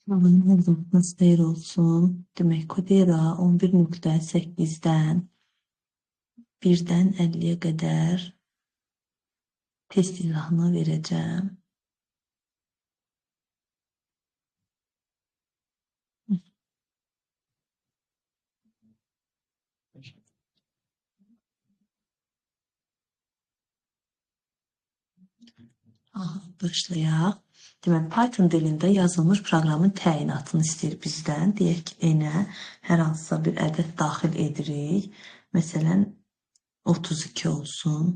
Hızımız deyir olsun. Demək, Kodera 11.8-dən 1-dən 50-yə qədər test izahını verəcəm. Başlayaq. Demək, Python dilində yazılmış proqramın təyinatını istəyir bizdən. Deyək ki, n-ə hər hansısa bir ədəd daxil edirik. Məsələn, 32 olsun.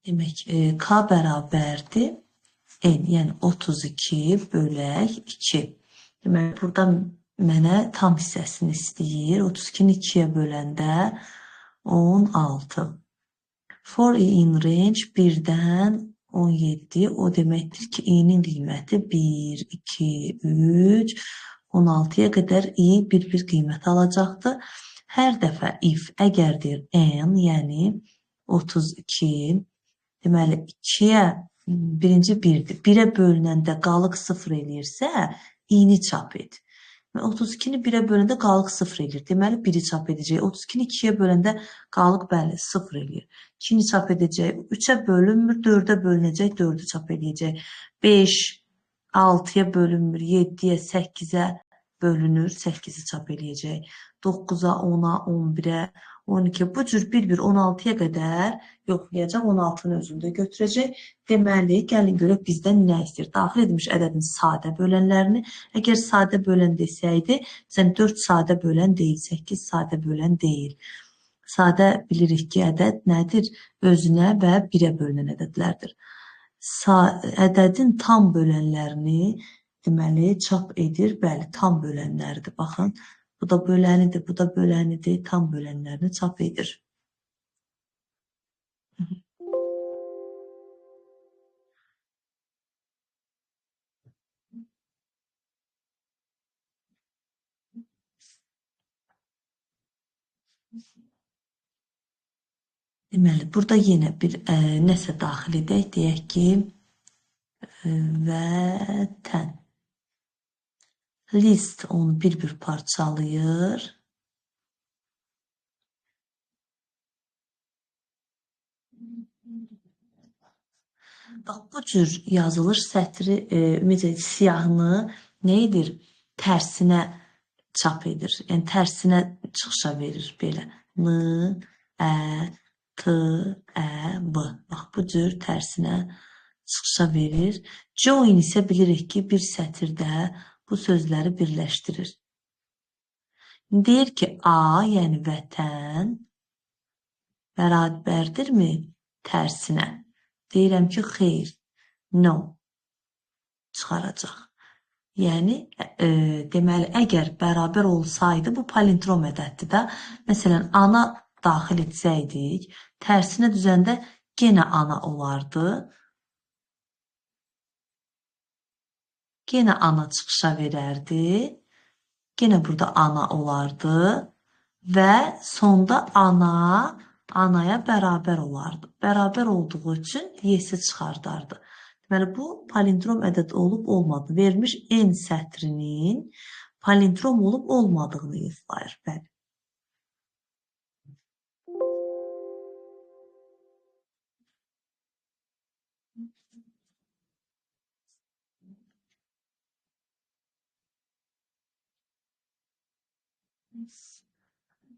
Demək, k bərabərdir n, yəni 32 bölək 2. Demək, burada mənə tam hissəsini istəyir. 32-ni 2-yə böləndə 16. For i in range 1-dən 17, o deməkdir ki, i-nin qiyməti 1, 2, 3, 16-ya qədər i bir qiymət alacaqdır. Hər dəfə if, əgər deyir n, yəni 32, deməli 2-yə birinci 1-dir. 1-ə bölünəndə qalıq 0 eləyirsə, i-ni çap et. 32-ni 1-ə böləndə qalıq 0 eləyir. Deməli, 1-i çap edəcək. 32-ni 2-yə böləndə qalıq, bəli, 0 eləyir. 2-ni çap edəcək. 3-ə bölünmür, 4-ə bölünəcək, 4-ü çap edəcək. 5, 6-ya bölünmür, 7-yə, 8-ə bölünür, 8-i çap edəcək. 9-a, 10-a, 11-ə, 12, bu cür bir 16-ya qədər yoxlayacaq, 16-nı özündə götürəcək. Deməli, gəlin görək bizdən nə istəyir? Daxil edilmiş ədədin sadə bölənlərini. Əgər sadə bölən desəydi, 4 sadə bölən deyil, 8 sadə bölən deyil. Sadə bilirik ki, ədəd nədir? Özünə və 1-ə bölünən ədədlərdir. Ədədin tam bölənlərini deməli çap edir. Bəli, tam bölənlərdir. Baxın. Bu da bölənidir, bu da bölənidir, tam bölənlərini çap edir. Deməli, burada yenə bir nəsə daxil edək, deyək ki, vətən. List onu bir parçalayır. Bax, bu cür yazılır sətri, ümumiyyətlə siyahını nə edir? Tərsinə çap edir. Yəni, tərsinə çıxışa verir belə. N, ə, t, ə, b. Bax, bu cür tərsinə çıxışa verir. Join isə bilirik ki, bir sətirdə bu sözləri birləşdirir. Deyir ki, A, yəni vətən, bərabərdirmi tərsinə? Deyirəm ki, xeyr, no, çıxaracaq. Yəni, deməli, əgər bərabər olsaydı, bu palindrom ədəddir də. Məsələn, ana daxil etsəydik, tərsinə düzəndə yenə ana olardı. Yenə ana çıxışa verərdi. Yenə burada ana olardı. Və sonda ana anaya bərabər olardı. Bərabər olduğu üçün yesi çıxardardı. Deməli, bu palindrom ədəd olub olmadı. Vermiş n sətrinin palindrom olub olmadığını izlayır. Bəli.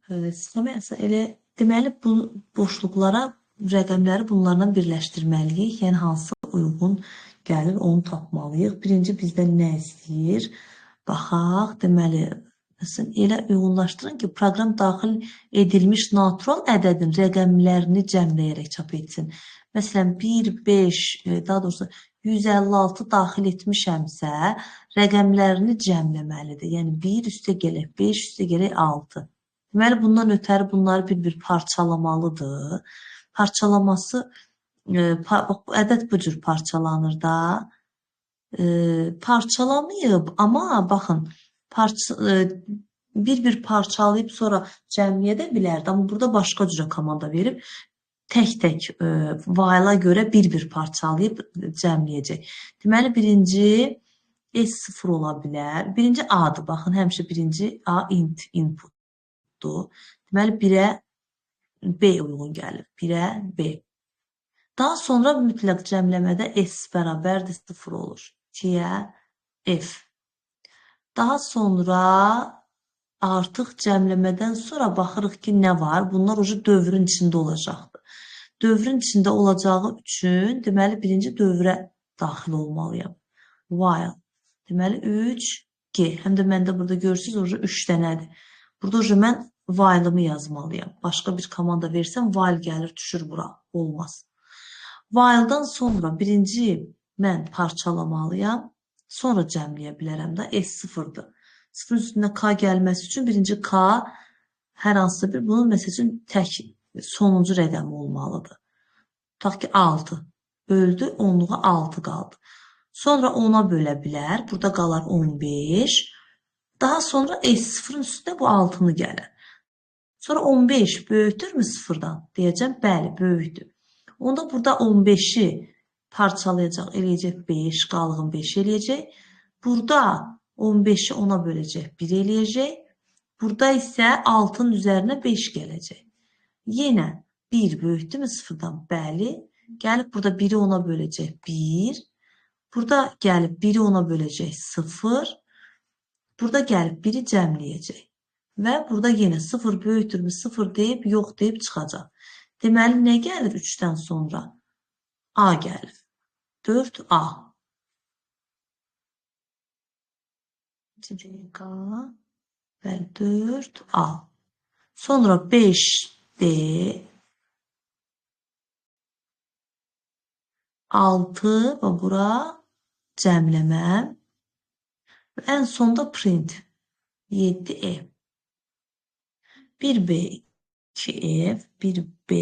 Deməli, bu boşluqlara rəqəmləri bunlarla birləşdirməliyik. Yəni, hansı uyğun gəlir, onu tapmalıyıq. Birinci bizdən nə istəyir? Baxaq, deməli, elə uyğunlaşdırın ki, proqram daxil edilmiş natural ədədin rəqəmlərini cəmləyərək çap etsin. Məsələn, 1, 5, daha doğrusu 156 daxil etmişəmsə, rəqəmlərini cəmləməlidir. Yəni, 1 üstə gələk, 5 üstə gələk 6. Deməli, bundan ötəri bunları bir parçalamalıdır. Parçalaması, ədəd bu cür parçalanır da. parçalamayıb, amma baxın, bir parçalayıb sonra cəmləyə də bilərdi. Amma burada başqa cürə komanda verib tək-tək while'a görə bir parçalayıb cəmləyəcək. Deməli, birinci S0 ola bilər. Birinci A'dır. Baxın, həmişə birinci A inputdur. Deməli, 1-ə B uyğun gəlir. 1-ə B. Daha sonra mütləq cəmləmədə S bərabərdir 0 olur. 2-yə F. Daha sonra artıq cəmləmədən sonra baxırıq ki, nə var? Bunlar ucu dövrün içində olacaqdır. Dövrün içində olacağı üçün, deməli, birinci dövrə daxil olmalıyam. While. Deməli, 3G. Həm də məndə burada görürsünüz, ucu 3 dənədir. Burada ucu mən while'ımı yazmalıyam. Başqa bir komanda versəm, while gəlir, düşür bura. Olmaz. While'dan sonra birinci mən parçalamalıyam. Sonra cəmləyə bilərəm də S0'dır. 0'ın üstündə K gəlməsi üçün birinci K hər hansısa bir bunun məsəl üçün tək sonuncu rəqəmi olmalıdır. Tutaq ki 6 böldü, onluğa 6 qaldı. Sonra 10'a bölə bilər. Burada qalar 15. Daha sonra S0'ın üstündə bu 6'nı gəlir. Sonra 15 böyütürmü 0'dan? Deyəcəm, bəli, böyükdür. Onda burada 15'i parçalayacaq, eləyəcək 5, qalığın 5 eləyəcək. Burada 15'i 10'a böləcək, 1 eləyəcək. Burada isə 6'nın üzərinə 5 gələcək. Yenə 1 böyükdürmü 0'dan? Bəli. Gəlib burada 1'i 10'a böləcək, 1. Burada gəlib 1'i 10'a böləcək, 0. Burada gəlib 1'i cəmləyəcək. Və burada yenə 0 böyükdürmü 0 deyib, yox deyib çıxacaq. Deməli, nə gəlir 3'dən sonra? A gəlir. 4A. Və 4A. Sonra 5D. 6 və bura cəmləməm. Və ən sonda print. 7E. 1B, 2F, 1B,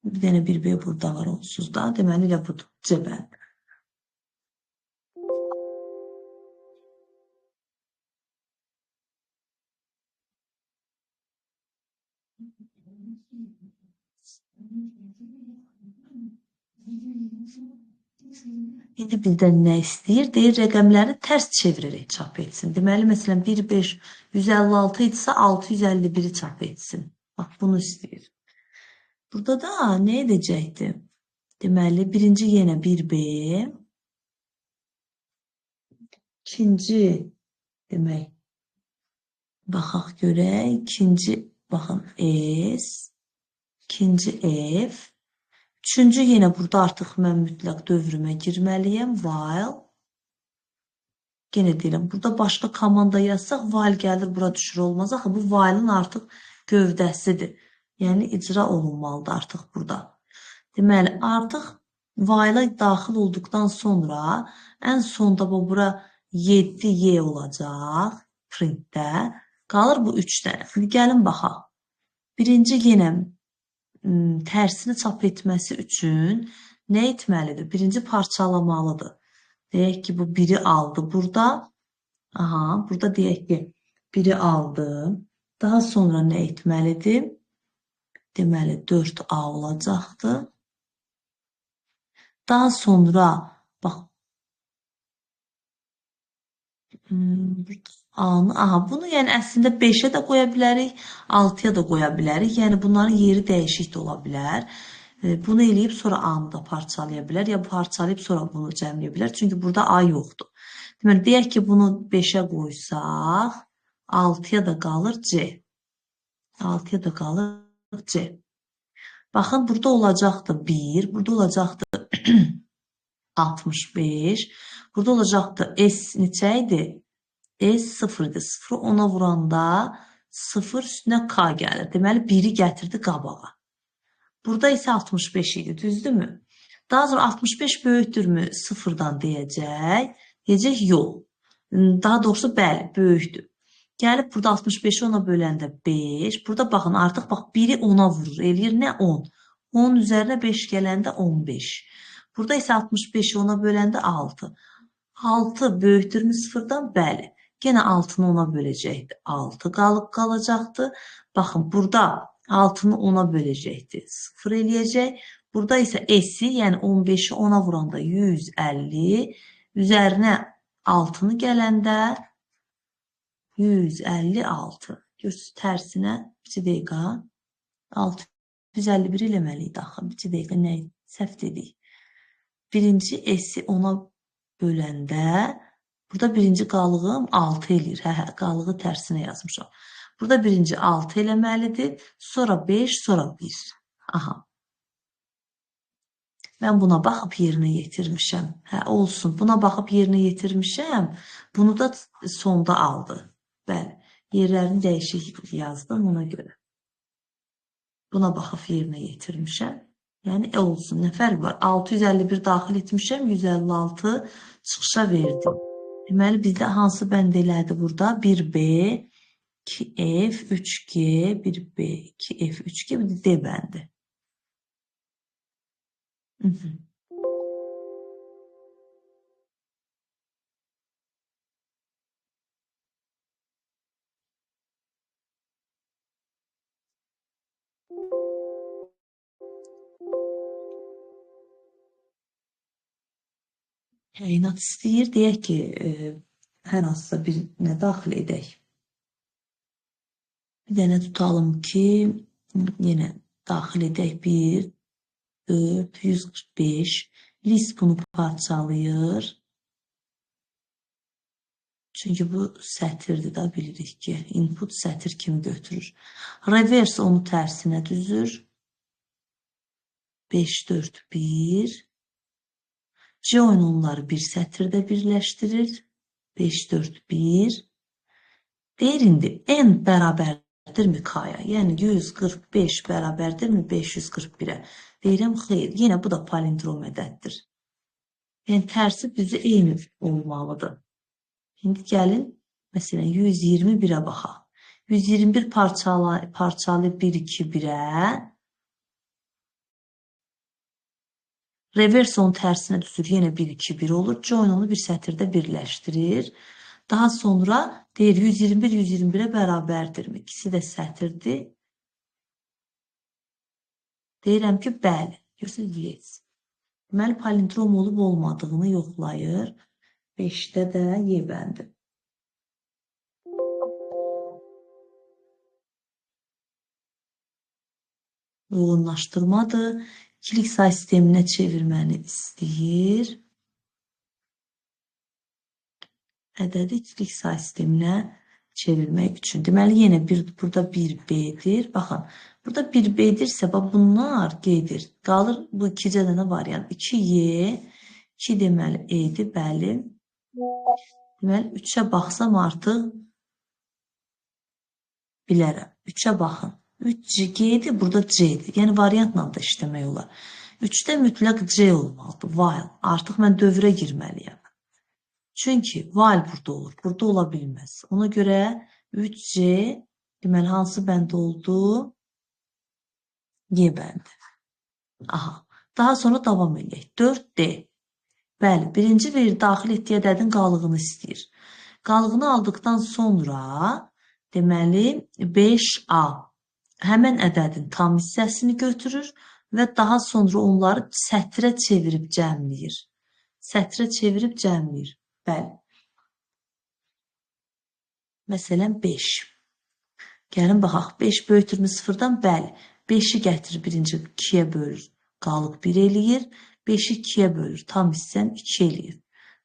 bir dənə 1B burada var onsuz da. Deməli, elə budur, cəbəl. İndi bizdən nə istəyir? Deyir, rəqəmləri tərs çevirərək çap etsin. Deməli, məsələn, 1, 5, 156 idisə 651'i çap etsin. Bax, bunu istəyir. Burada da nə edəcəkdir? Deməli, birinci yenə 1B. İkinci, demək, baxaq görək. İkinci, baxın, S. İkinci F. Üçüncü yenə burada artıq mən mütləq dövrümə girməliyəm. While. Yenə deyirəm, burada başqa komanda yazsaq, while gəlir, bura düşür olmaz. Axı, bu while'ın artıq gövdəsidir. Yəni, icra olunmalıdır artıq burada. Deməli, artıq while'a daxil olduqdan sonra ən sonda bura 7Y olacaq printdə. Qalır bu 3 dənə. Şimdi gəlin baxaq. Birinci yenə tərsini çap etməsi üçün nə etməlidir? Birinci parçalamalıdır. Deyək ki, bu 1'i aldı burada. Aha, burada deyək ki, 1'i aldı. Daha sonra nə etməlidir? Deməli, 4A olacaqdır. Daha sonra, bax, aha, bunu yəni əslində 5'ə də qoya bilərik, 6'ya da qoya bilərik. Yəni bunların yeri dəyişik də ola bilər. Bunu eləyib sonra A'nı da parçalaya bilər, ya parçalayıb sonra bunu cəmləyə bilər. Çünki burada A yoxdur. Deməli, deyək ki, bunu 5'ə qoysaq, 6'ya da qalır C. 6'ya da qalır C. Baxın, burada olacaqdır 1, burada olacaqdır 65, burada olacaqdır S neçə idi? S 0'dır. 0'ı 10'a vuranda 0 üstünə K gəlir. Deməli, 1'i gətirdi qabağa. Burada isə 65 idi, düzdürmü? Daha sonra 65 böyükdürmü 0'dan deyəcək. Deyəcək, yox. Daha doğrusu, bəli, böyükdür. Gəlib burada 65'i 10'a böləndə 5. Burada baxın, artıq bax 1'i 10'a vurur. Eləyir nə 10? 10 üzərinə 5 gələndə 15. Burada isə 65-i 10-a böləndə 6. 6 böyükdürmü 0-dan? Bəli. Yenə 6-nı 10-a böləcəkdir. 6 qalacaqdır. Baxın, burada 6-nı 10-a böləcəkdir. 0 eləyəcək. Burada isə S-i, yəni 15-i 10-a vuranda 150. Üzərinə 6-nı gələndə 156. Görürsünüz, tərsinə bir dəqiqə 651 eləməliydik axı. Bir dəqiqə nə səhv dedik. Birinci S-i 10-a böləndə burada birinci qalığım 6 eləyir. Hə, qalığı tərsinə yazmışam. Burada birinci 6 eləməlidir. Sonra 5, sonra 1. Aha. Mən buna baxıb yerinə yetirmişəm. Hə, olsun. Buna baxıb yerinə yetirmişəm. Bunu da sonda aldı. Bəli. Yerlərini dəyişik yazdım ona görə. Buna baxıb yerinə yetirmişəm. Yəni olsun. Nə fərq var? 651 daxil etmişəm. 156 çıxışa verdim. Deməli bizdə hansı bənd elədi burada? 1B, 2F, 3G, 1B, 2F, 3G, bir də D bəndi. Təyinat istəyir. Deyək ki, hər hansısa birinə daxil edək. Bir dənə tutalım ki, yenə daxil edək 1, 4, 145. List bunu parçalayır. Çünki bu sətirdir da, bilirik ki, input sətir kimi götürür. Reverse onu tərsinə düzür. 5, 4, 1. Join onları bir sətirdə birləşdirir. 5, 4, 1. Deyir indi n bərabərdirmi k-ya? Yəni 145 bərabərdirmi 541-ə? Deyirəm, xeyr. Yenə bu da palindrom ədəddir. Yəni tərsi bizə eyni olmalıdır. İndi gəlin, məsələn, 121-ə baxaq. 121 parçalı 1, 2, 1-ə. Reverse onun tərsinə düzür, yenə 1, 2, 1 olur. Join onu bir sətirdə birləşdirir. Daha sonra deyir 121, 121-ə bərabərdirmi? İkisi də sətirdir. Deyirəm ki, bəli. Görürsünüz, yes. Deməli, palindrom olub olmadığını yoxlayır. 5-də də Y bəndi. Uyğunlaşdırmadır. İkilik say sisteminə çevirməni istəyir. Ədədi ikilik say sisteminə çevirmək üçün. Deməli, yenə burada 1B-dir. Baxın, burada 1B-dirsə, bunlar gedir. Qalır bu 2-cə dənə variant. 2Y, 2 deməli E-dir, bəli. Deməli, 3-ə baxsam artıq bilərəm. 3-ə baxın. 3G-dir, burada C-dir. Yəni, variantla da işləmək olar. 3-də mütləq C olmalıdır, while. Artıq mən dövrə girməliyəm. Çünki while burada olur, burada ola bilməz. Ona görə 3C, deməli, hansı bənd oldu? Y bəndi. Aha. Daha sonra davam edək. 4D. Bəli, birinci daxil etdiyi ədədin qalığını istəyir. Qalığını aldıqdan sonra, deməli, 5A. Həmən ədədin tam hissəsini götürür və daha sonra onları sətrə çevirib cəmləyir. Sətrə çevirib cəmləyir. Bəli. Məsələn, 5. Gəlin, baxaq. 5 böyükdürmü 0-dan? Bəli. 5-i gətirir birinci 2-yə bölür. Qalıq 1 eləyir. 5-i 2-yə bölür. Tam hissən 2 eləyir.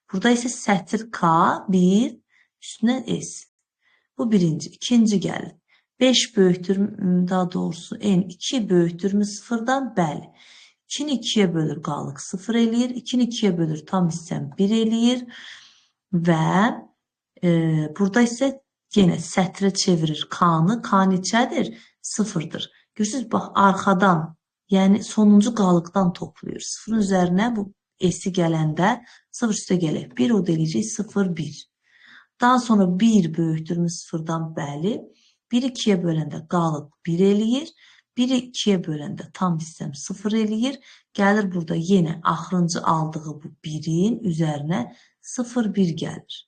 Burada isə sətir K, 1, üstünə S. Bu birinci. İkinci gəlir. 5 böyükdür, daha doğrusu n 2 böyükdürmü 0-dan? Bəli. 2-ni 2-yə bölür, qalıq 0 eləyir. 2-ni 2-yə bölür, tam hissəm 1 eləyir. Və burada isə yenə sətrə çevirir K-nı. K neçədir? 0-dır. Görürsünüz, bax, arxadan, yəni sonuncu qalıqdan toplayır. 0-ın üzərinə bu S-i gələndə 0 üstə gələk. 1 o da eləyəcək 0, 1. Daha sonra 1 böyükdürmü 0-dan? Bəli. 1-i 2-yə böləndə qalıq 1 eləyir. 1'i 2'ye böləndə tam hissəm 0 eləyir. Gəlir burada yenə axırıncı aldığı bu 1'in üzərinə 0, 1 gəlir.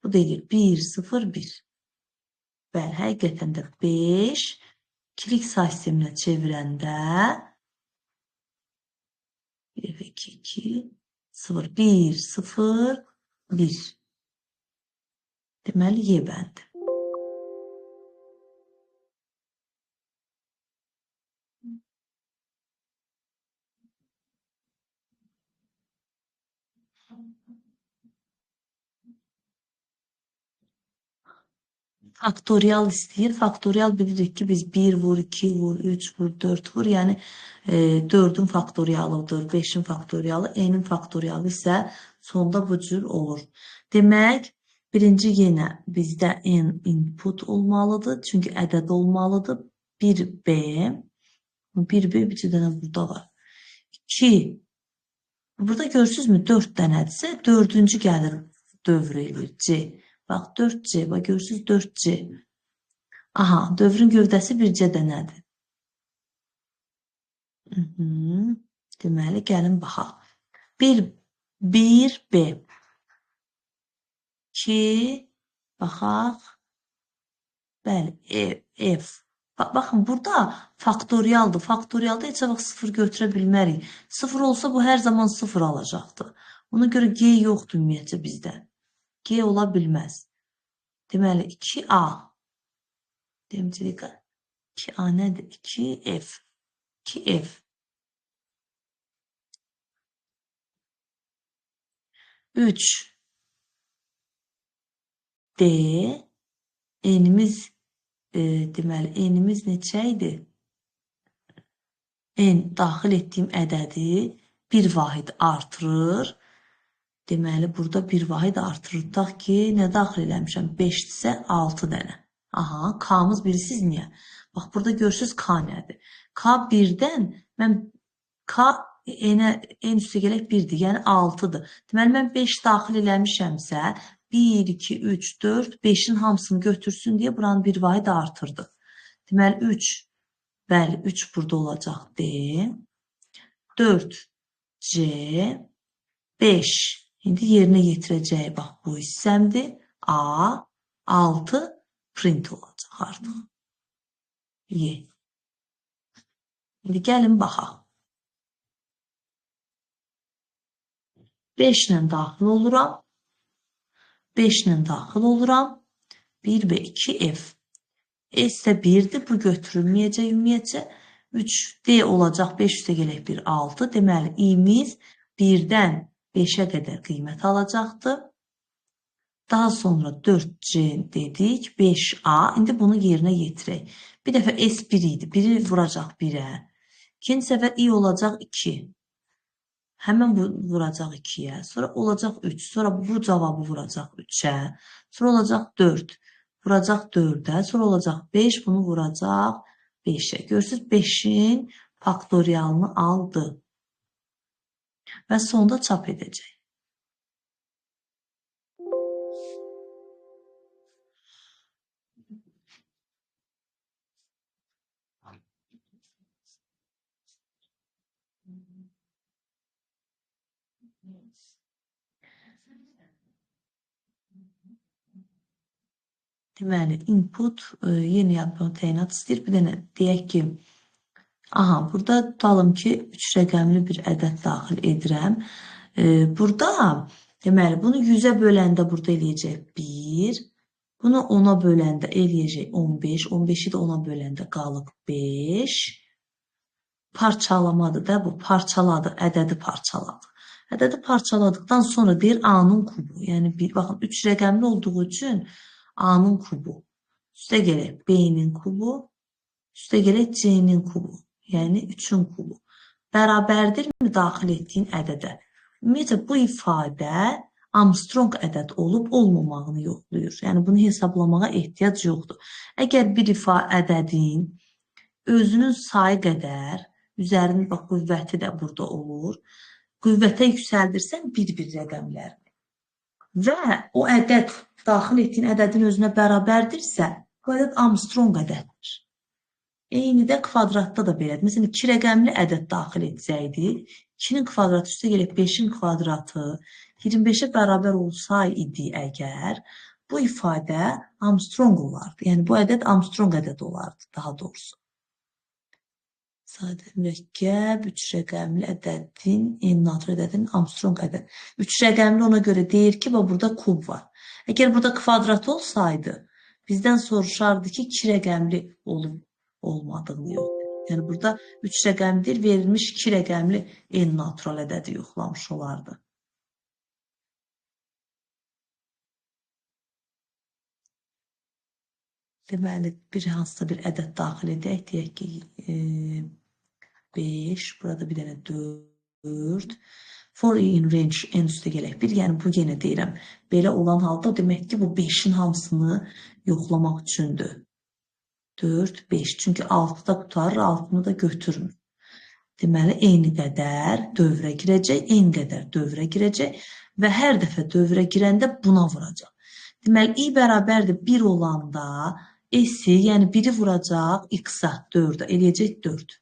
Bu da eləyir 1, 0, 1. Bəli, həqiqətən də 5 ikilik say sisteminə çevirəndə 1 və 2, 2, 0, 1, 0, 1. Deməli, Y bəndi. Faktorial istəyir. Faktorial bilirik ki, biz 1 vur, 2 vur, 3 vur, 4 vur. Yəni 4'ün faktorialıdır, 5'in faktorialı, n'in faktorialı isə sonda bu cür olur. Demək, birinci yenə bizdə n input olmalıdır. Çünki ədəd olmalıdır. 1b, 1b bir dənə burada var. 2, burada görürsünüzmü 4 dənədirsə, 4-cü gəlir dövr eləyir, C. Bax, 4C, bax, görürsünüz 4C. Aha, dövrün gövdəsi bircə dənədir. Deməli, gəlin baxaq. 1B. 2, baxaq. Bəli, F. Baxın, burada faktorialdır. Faktorialda heç vaxt 0 götürə bilmərik. 0 olsa bu hər zaman 0 alacaqdır. Ona görə G yoxdur ümumiyyətcə bizdə. G ola bilməz. Deməli, 2A. Demcilik 2A nədir? 2F. 2F. 3D. N'imiz deməli, N'imiz neçə idi? N daxil etdiyim ədədi bir vahid artırır. Deməli, burada bir vahid artırır. Tutaq ki, nə daxil eləmişəm? 5-dirsə 6 dənə. Aha, K'mız bilirsiniz niyə? Bax, burada görürsünüz K nədir? K 1-dən, mən K N üstə gələk 1-dir, yəni 6-dır. Deməli, mən 5 daxil eləmişəmsə, 1, 2, 3, 4, 5'in hamısını götürsün deyə buranın bir vahid artırdı. Deməli, 3, bəli, 3 burada olacaq D, 4, C, 5. İndi yerinə yetirəcəyi, bax, bu hissəmdir. A, 6 print olacaq artıq. Y. İndi gəlin baxaq. 5 ilə daxil oluram. 5 ilə daxil oluram. 1 və 2 F. S də 1'dir. Bu götürülməyəcək ümumiyyətcə. 3D olacaq. 5 üstə gələk 1, 6. Deməli, i'miz 1'dən 5'ə qədər qiymət alacaqdır. Daha sonra 4C dedik, 5A. İndi bunu yerinə yetirək. Bir dəfə S1 idi, 1'i vuracaq 1'ə. İkinci səfər I olacaq 2. Həmən bu vuracaq 2'yə. Sonra olacaq 3. Sonra bu cavabı vuracaq 3'ə. Sonra olacaq 4. Vuracaq 4'ə. Sonra olacaq 5. Bunu vuracaq 5'ə. Görürsünüz 5'in faktorialını aldı. Və sonda çap edəcək. Deməli, input yeni yazma təyinat istəyir. Bir dənə deyək ki, aha, burada tutalım ki, 3 rəqəmli bir ədəd daxil edirəm. Burada, deməli, bunu 100'ə böləndə burada eləyəcək 1. Bunu 10'a böləndə eləyəcək 15. 15'i də 10'a böləndə qalıb 5. Parçalamadır da bu. Parçaladı, ədədi parçaladı. Ədədi parçaladıktan sonra deyir A'nın kubu. Yəni, baxın, 3 rəqəmli olduğu üçün A'nın kubu. Üstə gələk B'nin kubu. Üstə gələk C'nin kubu. Yəni 3'ün kubu. Bərabərdirmi daxil etdiyin ədədə? Ümumiyyətlə, bu ifadə Armstrong ədəd olub olmamağını yoxlayır. Yəni, bunu hesablamağa ehtiyac yoxdur. Əgər bir ədədin özünün sayı qədər, üzərinin bax, qüvvəti də burada olur. Qüvvətə yüksəldirsən bir-bir rəqəmlərini və o ədəd daxil etdiyin ədədin özünə bərabərdirsə, bu ədəd Armstrong ədəddir. Eyni də kvadratda da belədir. Məsələn, 2 rəqəmli ədəd daxil etsəydik, 2-nin kvadratı üstə gələk 5-in kvadratı 25-ə bərabər olsaydı əgər, bu ifadə Armstrong olardı. Yəni, bu ədəd Armstrong ədəd olardı, daha doğrusu. Sadə mürəkkəb, 3 rəqəmli ədədin, n-natür ədədin Armstrong ədəd. 3 rəqəmli ona görə deyir ki, burada kub var. Əgər burada kvadrat olsaydı, bizdən soruşardı ki, 2 rəqəmli olmadığını yox. Yəni, burada 3 rəqəmdir, verilmiş 2 rəqəmli n-natural ədədi yoxlamış olardı. Deməli, hansısa bir ədəd daxil edək, deyək ki, 5, burada bir dənə 4, for in range en üstə gələk 1, yəni bu yenə deyirəm, belə olan halda demək ki, bu 5-in hamısını yoxlamaq üçündür. 4, 5, çünki 6-da qutarır, 6-nı da götürmür. Deməli, eyni qədər dövrə girəcək, eyni qədər dövrə girəcək və hər dəfə dövrə girəndə buna vuracaq. Deməli, i bərabərdir 1 olanda s-i, yəni 1-i vuracaq x-a, 4-ə, eləyəcək 4.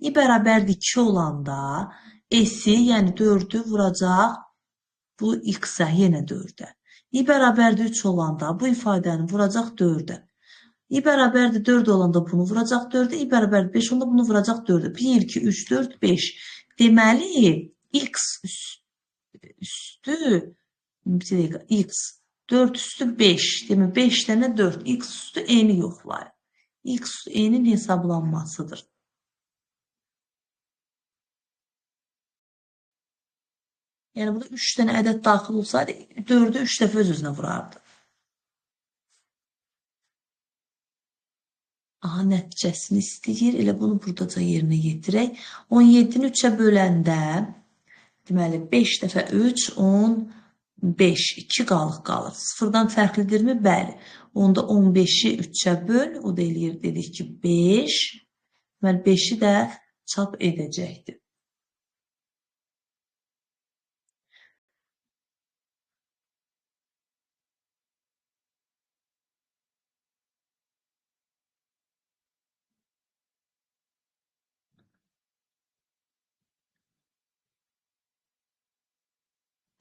i bərabərdir 2 olanda s-i, yəni 4-ü vuracaq bu x-ə, yenə 4-ə. i bərabərdir 3 olanda bu ifadəni vuracaq 4-ə. i bərabərdir 4 olanda bunu vuracaq 4-ə, i bərabərdir 5 olanda bunu vuracaq 4-ə. 1, 2, 3, 4, 5. Deməli, x üstü, x 4 üstü 5, demək 5 dənə 4, x üstü n-i yoxlayır. X üstü n-in hesablanmasıdır. Yəni, burada 3 dənə ədəd daxil olsaydı, 4-ü 3 dəfə öz-özünə vurardı. Aha, nəticəsini istəyir. Elə bunu buradaca yerinə yetirək. 17-ni 3-ə böləndə, deməli, 5 dəfə 3, 15, 2 qalıq qalır. Sıfırdan fərqlidirmi? Bəli. Onda 15-i 3-ə böl, o da eləyir, dedik ki, 5. Deməli, 5-i də çap edəcəkdir.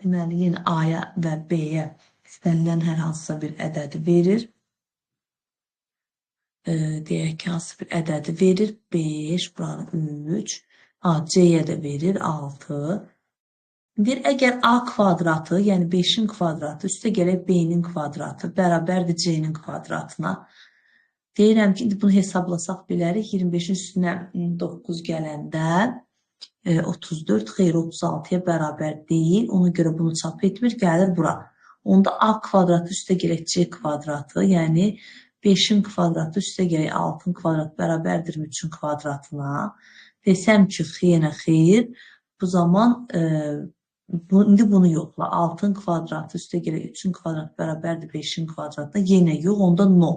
Deməli, yenə A-ya və B-yə istənilən hər hansısa bir ədədi verir. Deyək ki, hansı bir ədədi verir. 5, buranı 3. C-yə də verir 6. Deyir, əgər A kvadratı, yəni 5-in kvadratı, üstə gələk B-nin kvadratı, bərabərdir C-nin kvadratına. Deyirəm ki, indi bunu hesablasaq bilərik. 25-in üstünə 9 gələndə 34, xeyr 36-ya bərabər deyil. Ona görə bunu çap etmir, gəlir bura. Onda A kvadratı üstə gələk C kvadratı, yəni 5-in kvadratı üstə gələk 6-ın kvadratı bərabərdir 3-ün kvadratına. Desəm ki, yenə xeyr, bu zaman indi bunu yoxla. 6-ın kvadratı üstə gələk 3-ün kvadratı bərabərdir 5-in kvadratına, yenə yox, onda no.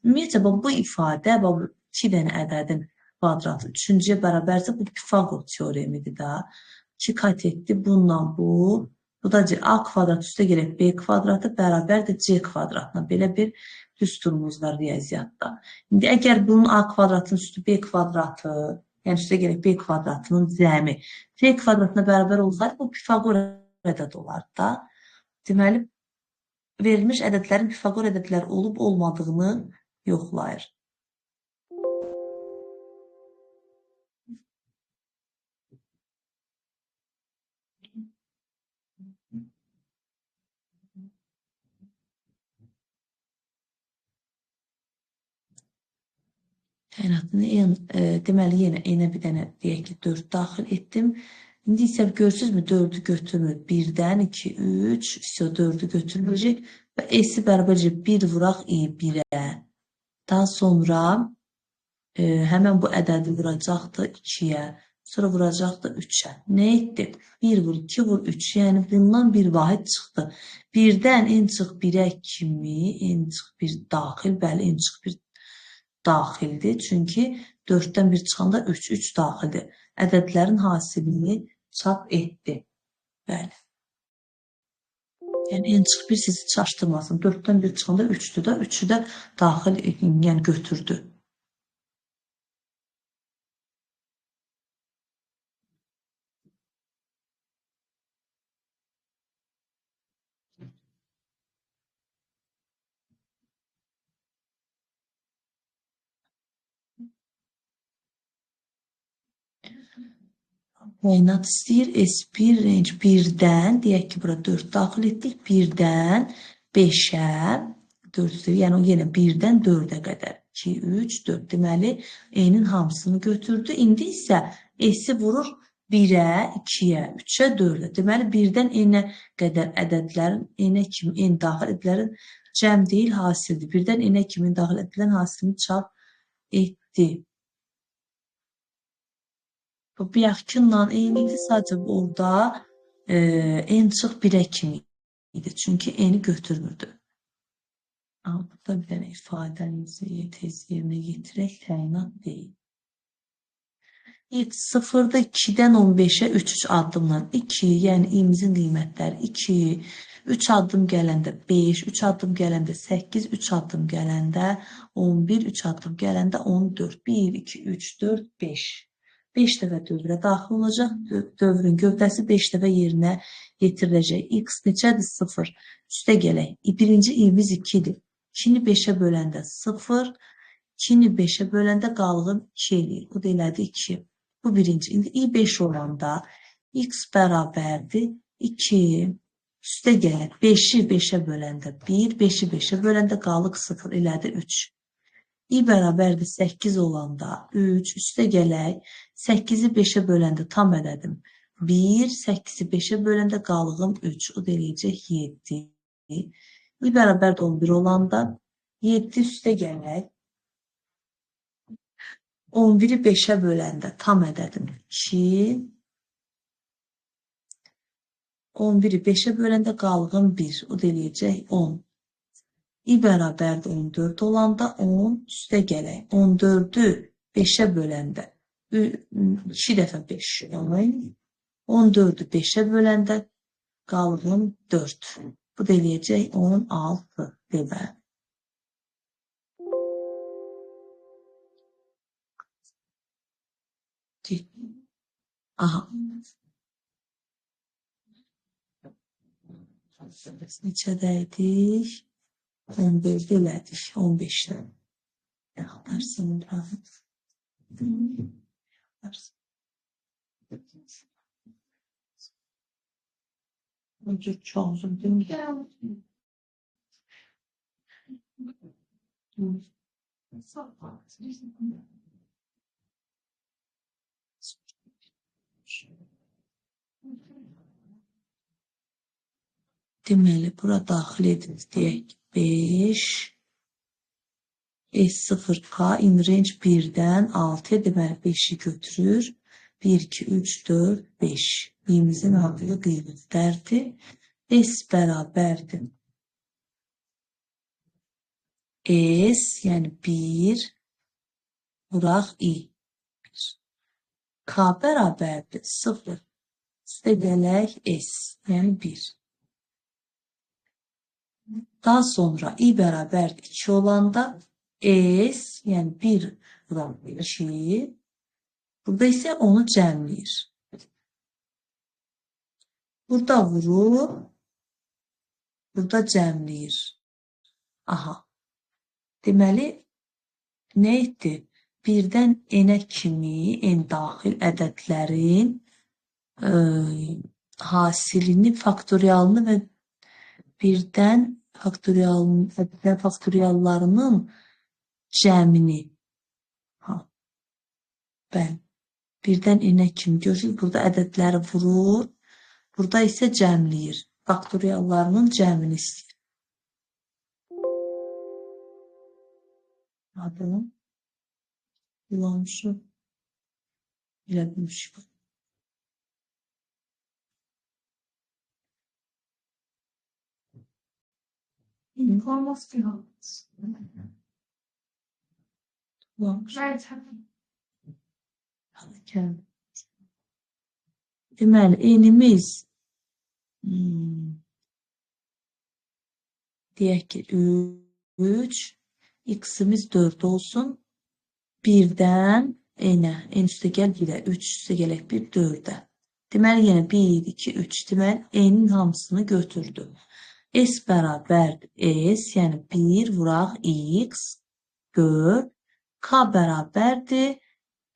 Ümumiyyətlə, bu ifadə, bu 2 dənə ədədin kvadratı 3-cüyə bərabərsə, bu Pifagor teoremidir da. 2 katetdir, bununla bu. Bu da A kvadratı üstə gələk B kvadratı bərabərdir C kvadratına. Belə bir düsturumuz var riyaziyyatda. İndi əgər bunun A kvadratının üstü B kvadratı, yəni üstə gələk B kvadratının cəmi C kvadratına bərabər olsaydı, bu Pifagor ədəd olardı da. Deməli, verilmiş ədədlərin Pifagor ədədləri olub-olmadığını yoxlayır. Deməli, yenə n-ə bir dənə deyək ki, 4 daxil etdim. İndi isə görürsünüzmü, 4-ü götürmür. 1-dən 2, 3, 4-ü götürməyəcək və s-i bərabərcə 1 vuraq 1-ə. Daha sonra həmən bu ədədi vuracaqdır 2-yə, sonra vuracaqdır 3-ə. Nə etdi? 1 vur, 2 vur, 3. Yəni, bundan bir vahid çıxdı. 1-dən n çıx 1-ə kimi, n çıx 1 daxil, bəli, n çıx 1 daxildir. Çünki 4-dən 1 çıxanda 3, 3 daxildir. Ədədlərin hasilini çap etdi. Bəli. Yəni, n çıx 1 sizi çaşdırmasın. 4-dən 1 çıxanda 3-dür da, 3-ü də daxil, yəni götürdü. Təyinat istəyir. S1 range 1-dən, deyək ki, bura 4 daxil etdik. 1-dən 5-ə, 4, yəni o yenə 1-dən 4-ə qədər. 2, 3, 4. Deməli, E-nin hamısını götürdü. İndi isə S-i vurur 1-ə, 2-ə, 3-ə, 4-ə. Deməli, 1-dən N-ə qədər ədədlərin, N-ə kimi N daxil edilən cəm deyil, hasildir. 1-dən N-ə kimi daxil edilən hasilini çap etdi. Bu yaxınla eyni idi, sadəcə orada n çıx 1-ə kimi idi. Çünki n-i götürmürdü. Burada bir dənə ifadəmizi tez yerinə yetirək, təyinat deyil. 0-da 2-dən 15-ə 3 addımla 2, yəni i-mizin qiymətləri 2, 3 addım gələndə 5, 3 addım gələndə 8, 3 addım gələndə 11, 3 addım gələndə 14, 1, 2, 3, 4, 5. 5 dəfə dövrə daxil olacaq. Dövrün gövdəsi 5 dəfə yerinə yetiriləcək. X neçədir? 0. Üstə gələk. Birinci i-miz 2-dir. 2-ni 5-ə böləndə 0. 2-ni 5-ə böləndə qalığın 2 eləyir. Bu da elədi 2. Bu birinci. İndi i5 olanda x bərabərdir 2. Üstə gələk. 5-i 5-ə böləndə 1. 5-i 5-ə böləndə qalıq 0 elədi 3. i bərabərdir 8 olanda 3, üstə gələk, 8-i 5-ə böləndə tam ədədim 1, 8-i 5-ə böləndə qalığım 3, o da eləyəcək 7. i bərabərdir 11 olanda 7 üstə gələk, 11-i 5-ə böləndə tam ədədim 2, 11-i 5-ə böləndə qalığım 1, o da eləyəcək 10. i bərabərdir 14 olanda 10 üstə gələk. 14-ü 5-ə böləndə 2 dəfə 5 olur. 14-ü 5-ə böləndə qalığım 4. Bu da eləyəcək 16 demək. Aha. Neçədəydik? 11'de elədik, 15'də. Yaxlarsın, İbrahim. Önce çok uzun değil mi? Deməli, bura daxil edilir deyək 5 S0K in range 1-dən 6-ya deməli 5-i götürür. 1, 2, 3, 4, 5. İ'mizin adlı qiymətlərdir. S bərabərdir. S, yəni 1 vuraq I. K bərabərdir 0. Üstə gələk S, yəni 1. Daha sonra i bərabər 2 olanda s, yəni 1 vuran 2, burada isə onu cəmləyir. Burada vurur, burada cəmləyir. Aha. Deməli, nə etdi? 1-dən n-ə kimi n daxil ədədlərin hasilini, faktorialını və 1-dən faktoriallarının cəmini. Bəli. 1-dən n-ə kimi görürük. Burada ədədləri vurur. Burada isə cəmləyir. Faktoriallarının cəmini istəyir. Adım. Bulanmışım. Elə bilmişim. Olmaz ki. Bulanmış. Evet. Deməli, enimiz deyək ki 3, x-imiz 4 olsun. 1-dən n-ə, n üstə gəl 1-ə, 3 üstə gələk 1, 4-ə. Deməli, yenə 1, 2, 3. Deməli, n-in hamısını götürdü. S bərabər S, yəni 1 vuraq x, 4. K bərabərdir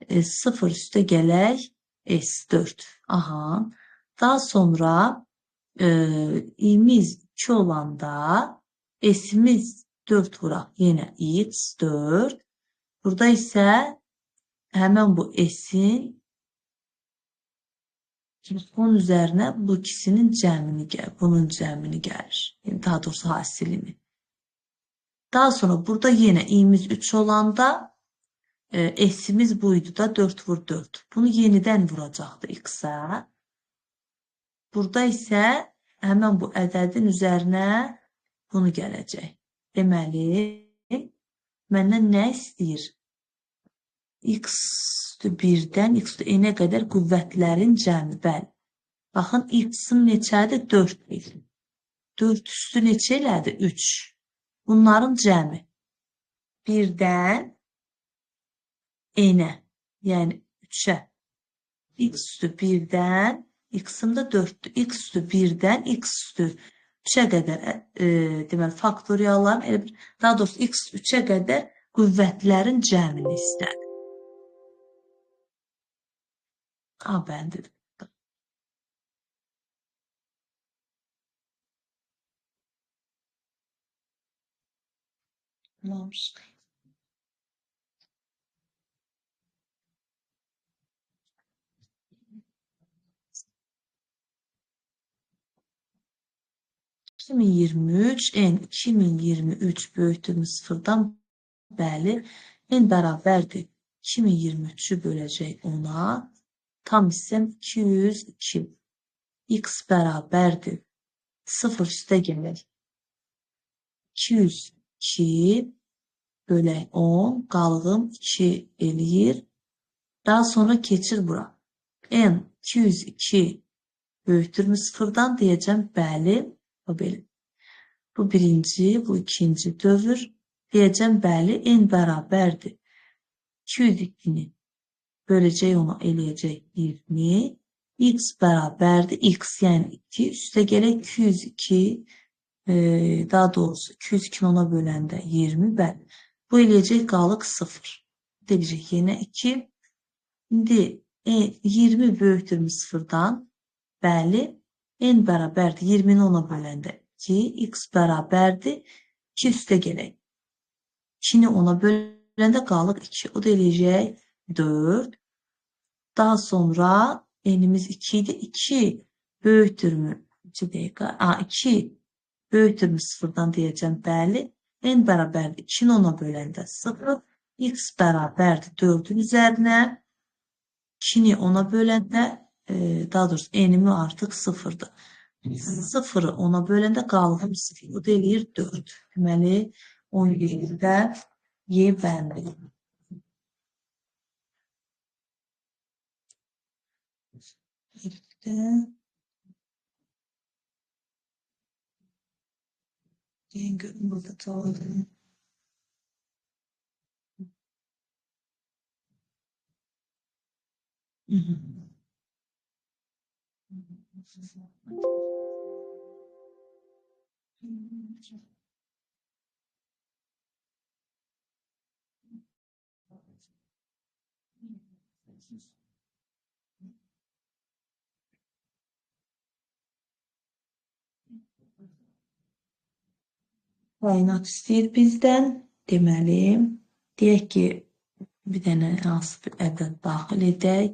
0 üstə gələk S4. Aha. Daha sonra i'miz 2 olanda s'imiz 4 vuraq. Yenə x4. Burada isə həmən bu s'in bunun üzərinə bu ikisinin cəmini gəlir. Bunun cəmini gəlir. Yəni, daha doğrusu hasilini. Daha sonra burada yenə i'miz 3 olanda s'imiz buydu da 4 vur 4. Bunu yenidən vuracaqdı x-a. Burada isə həmən bu ədədin üzərinə bunu gələcək. Deməli, məndən nə istəyir? X üstü 1-dən x üstü n-ə qədər qüvvətlərin cəmi. Bəli. Baxın, x-in neçədir? 4-dir. 4 üstü neçə elədi? 3. Bunların cəmi 1-dən n-ə, yəni 3-ə. X üstü 1-dən, x-im də 4-dür. X üstü 1-dən x üstü 3-ə qədər deməli, faktorialların, daha doğrusu x 3-ə qədər qüvvətlərin cəmini istədi. A bəndidir. Lamışıq. n 2023 böyükdür sıfırdan, bəli, n bərabərdir 2023-ü böləcək ona, tam hissəm 202, x bərabərdir 0 üstə gələk 202 bölək 10, qalığım 2 eləyir, daha sonra keçir bura, n 202 böyükdür sıfırdan deyəcəm, bəli, bu birinci, bu ikinci dövr. Deyəcəm, bəli, n bərabərdir. 202-ni böləcək ona eləyəcək 20. X bərabərdir. X yəni 2. Üstə gələk 202. Daha doğrusu 202-ni ona böləndə 20. Bəli. Bu eləyəcək qalıq 0. Deyəcək yenə 2. İndi 20 böyükdür sıfırdan. Bəli. N bərabərdir 20-ni ona böləndə 2, x bərabərdir 2 üstə gələk. 2-ni ona böləndə qalıq 2, o da eləyəcək 4. Daha sonra n-imiz 2 idi, 2 böyükdürmü? 2 dəqiqə, 2 böyükdürmü sıfırdan deyəcəm, bəli. N bərabərdir 2-ni ona böləndə 0, x bərabərdir 4-ün üzərinə, 2-ni ona böləndə daha doğrusu n-imi artıq 0'dır. 0'ı ona böləndə qalığım 0. Bu da eləyir 4. Deməli, 11-də Y bəndi. Deyin görün burada çoğaldı. Kainat istəyir bizdən. Deməli, deyək ki, bir dənə hansı bir ədəd daxil edək.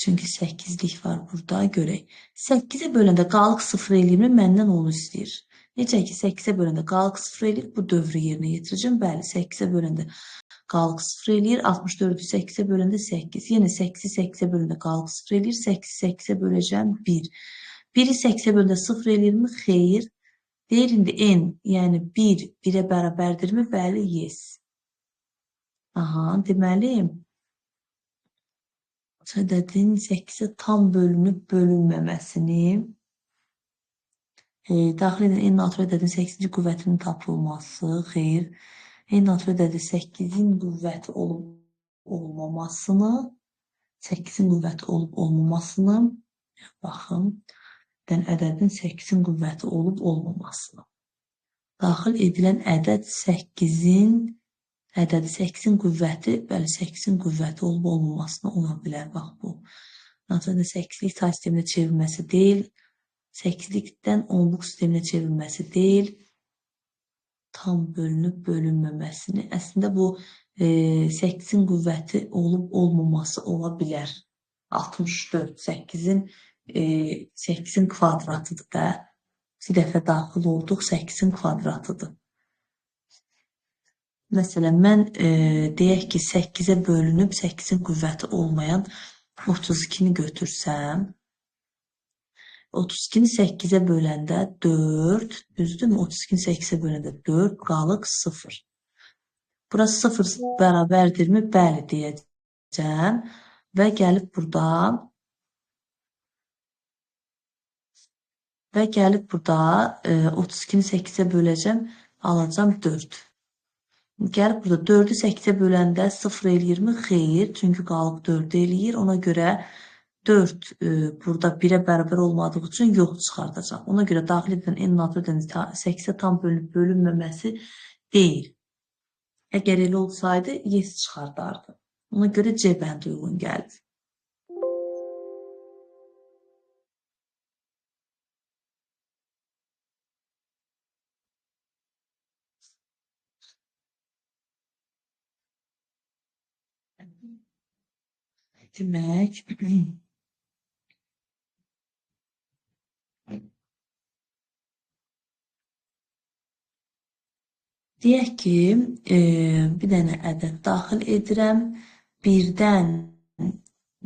Çünki 8'lik var burada, görək. 8'e böləndə qalıq 0 eləyirmi? Məndən onu istəyir. Necə ki, 8'e böləndə qalıq 0 eləyir, bu dövrü yerinə yetirəcəm. Bəli, 8'e böləndə qalıq 0 eləyir, 64'ü 8'e böləndə 8. Yenə 8'i 8'e böləndə qalıq 0 eləyir, 8'i 8'e böləcəm 1. 1'i 8'e böləndə 0 eləyirmi? Xeyr. Deyir, indi n, yəni 1, 1'ə bərabərdirmi? Bəli, yes. Aha, deməli, ədədin 8'e tam bölünüb bölünməməsini daxil edən n natür ədədin 8-ci qüvvətinin tapılması, xeyr. N natür ədədi 8'in qüvvəti olub olmamasını, 8'in qüvvəti olub olmamasını, baxın, ədədin 8'in qüvvəti olub olmamasını. Daxil edilən ədəd 8'in ədədi 8'in qüvvəti, bəli 8'in qüvvəti olub olmamasına ola bilər. Bax bu. Naturalda 8'lik tay sisteminə çevrilməsi deyil. 8'likdən 10'luq sisteminə çevrilməsi deyil. Tam bölünüb bölünməməsini. Əslində bu 8'in qüvvəti olub olmaması ola bilər. 64 8'in kvadratıdır da. Bir dəfə daxil olduq 8'in kvadratıdır. Məsələn, mən deyək ki, 8'ə bölünüb 8'in qüvvəti olmayan 32'ni götürsəm, 32'ni 8'ə böləndə 4, düzdürmü? 32'ni 8'ə böləndə 4, qalıq 0. Burası 0 bərabərdirmi? Bəli deyəcəm. Və gəlib burada 32'ni 8'ə böləcəm, alacam 4. Gəlib burada 4'ü 8'ə böləndə 0 eləyirmi? Xeyr, çünki qalıb 4 eləyir. Ona görə 4 burada 1'ə bərabər olmadığı üçün yox çıxardacaq. Ona görə daxil edilən n naturaldan 8'ə tam bölünüb bölünməməsi deyil. Əgər elə olsaydı, yes çıxardardı. Ona görə C bəndi uyğun gəldi. Demək, deyək ki, bir dənə ədəd daxil edirəm. 1-dən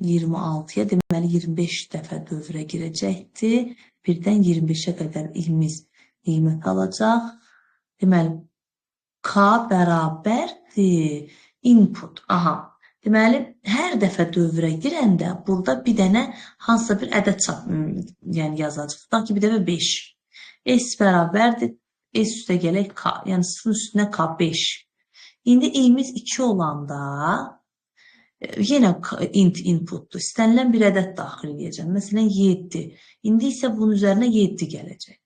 26'ya, deməli 25 dəfə dövrə girəcəkdir. 1-dən 25'ə qədər ilimiz qiymət alacaq. Deməli, K bərabərdir input. Aha. Deməli, hər dəfə dövrə girəndə burada bir dənə hansısa bir ədəd yazacaq. Tutaq ki, bir dəfə 5. S bərabərdir. S üstə gələk K. Yəni 0 üstünə K 5. İndi i'miz 2 olanda yenə int inputdur. İstənilən bir ədəd daxil edəcəm. Məsələn, 7. İndi isə bunun üzərinə 7 gələcək.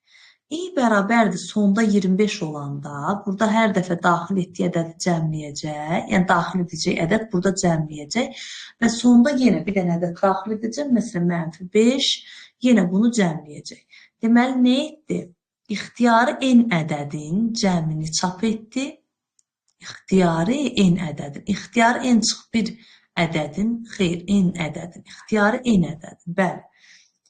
I bərabərdir sonda 25 olanda burada hər dəfə daxil etdiyi ədədi cəmləyəcək. Yəni daxil edəcək ədəd burada cəmləyəcək. Və sonda yenə bir dənə ədəd daxil edəcəm. Məsələn, -5 yenə bunu cəmləyəcək. Deməli, nə etdi? İxtiyari n ədədin cəmini çap etdi. İxtiyari n ədədin. İxtiyari n çıx bir ədədin. Xeyr, n ədədin. İxtiyari n ədədin. Bəli.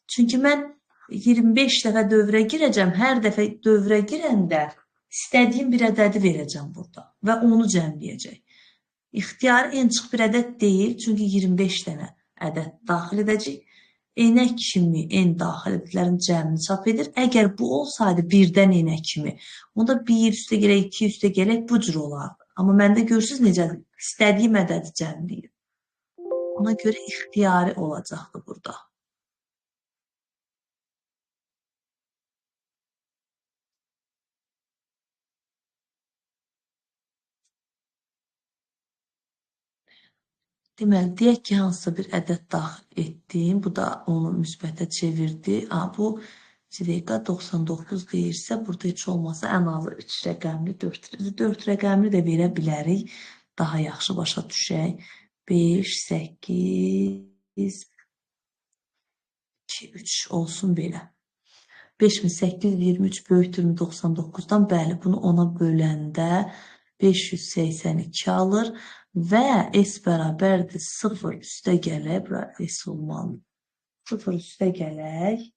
Çünki mən 25 dəfə dövrə girəcəm. Hər dəfə dövrə girəndə istədiyim bir ədədi verəcəm burada. Və onu cəmləyəcək. İxtiyari n çıx bir ədəd deyil. Çünki 25 dənə ədəd daxil edəcək. N-ə kimi n daxil edilərin cəmini çap edir. Əgər bu olsaydı 1-dən n-ə kimi, onda 1 üstə gələk, 2 üstə gələk bu cür olardı. Amma məndə görürsünüz necədir? İstədiyim ədədi cəmləyir. Ona görə ixtiyari olacaqdı burada. Deməli, deyək ki, hansısa bir ədəd daxil etdim. Bu da onu müsbətə çevirdi. Bu 99 deyirsə, burada heç olmasa ən azı 3 rəqəmli 4 rəqəmli də verə bilərik. Daha yaxşı başa düşək. 5, 8, 2, 3 olsun belə. 5823 böyükdür 99'dan. Bəli, bunu 10'a böləndə 582 alır. Və S bərabərdir 0 üstə gələk. Bura S olmalı. 0 üstə gələk.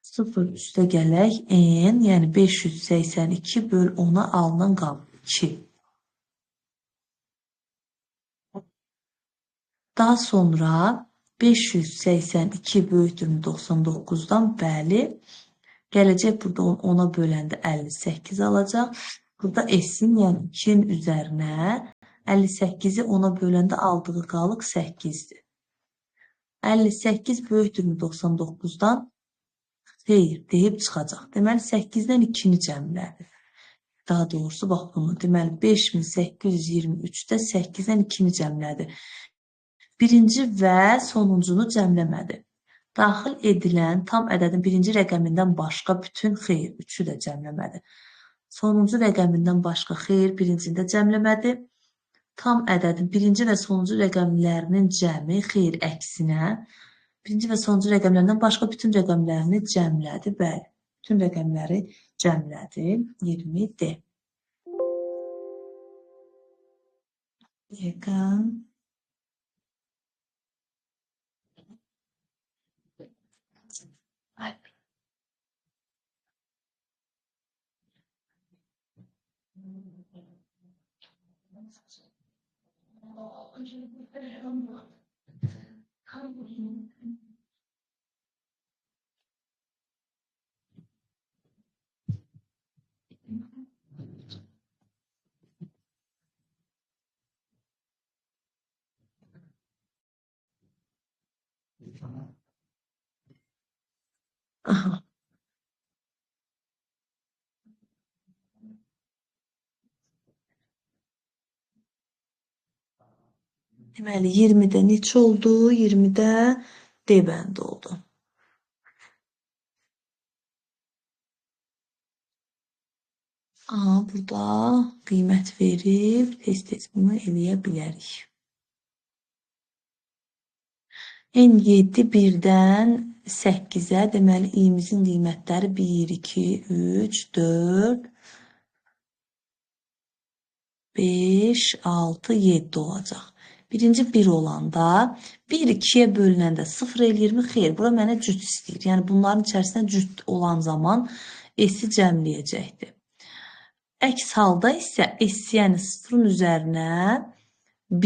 0 üstə gələk. N, yəni 582 böl 10'a alınan qalır 2. Daha sonra 582 böyükdür 99'dan. Bəli. Gələcək burada 10'a böləndə 58 alacaq. Burada S-in, yəni 2'nin üzərinə 58'i 10'a böləndə aldığı qalıq 8'dir. 58 böyükdür 99'dan xeyr deyib çıxacaq. Deməli 8-dən 2'ni cəmlədir. Daha doğrusu bax bunu. Deməli 5823'də 8-dən 2'ni cəmlədi. Birinci və sonuncunu cəmləmədi. Daxil edilən tam ədədin birinci rəqəmindən başqa bütün xeyr 3'ü də cəmləmədi. Sonuncu rəqəmindən başqa xeyr birincində cəmləmədi. tam ədədin birinci və sonuncu rəqəmlərinin cəmi, xeyr, əksinə. Birinci və sonuncu rəqəmlərdən başqa bütün rəqəmlərini cəmlədi. Bəli, bütün rəqəmləri cəmlədi. 20D. Rəqəm. Aha. Deməli, 20-də neçə oldu? 20-də D bəndi oldu. Aha, burada qiymət verib, tez-tez bunu eləyə bilərik. N7 1-dən 8-ə, deməli, i-mizin qiymətləri 1, 2, 3, 4, 5, 6, 7 olacaq. Birinci 1 olanda 1 2-yə bölünəndə 0 eləyirmi? Xeyr, bura mənə cüt istəyir. Yəni bunların içərisində cüt olan zaman S-i cəmləyəcəkdir. Əks halda isə S, yəni 0-ın üzərinə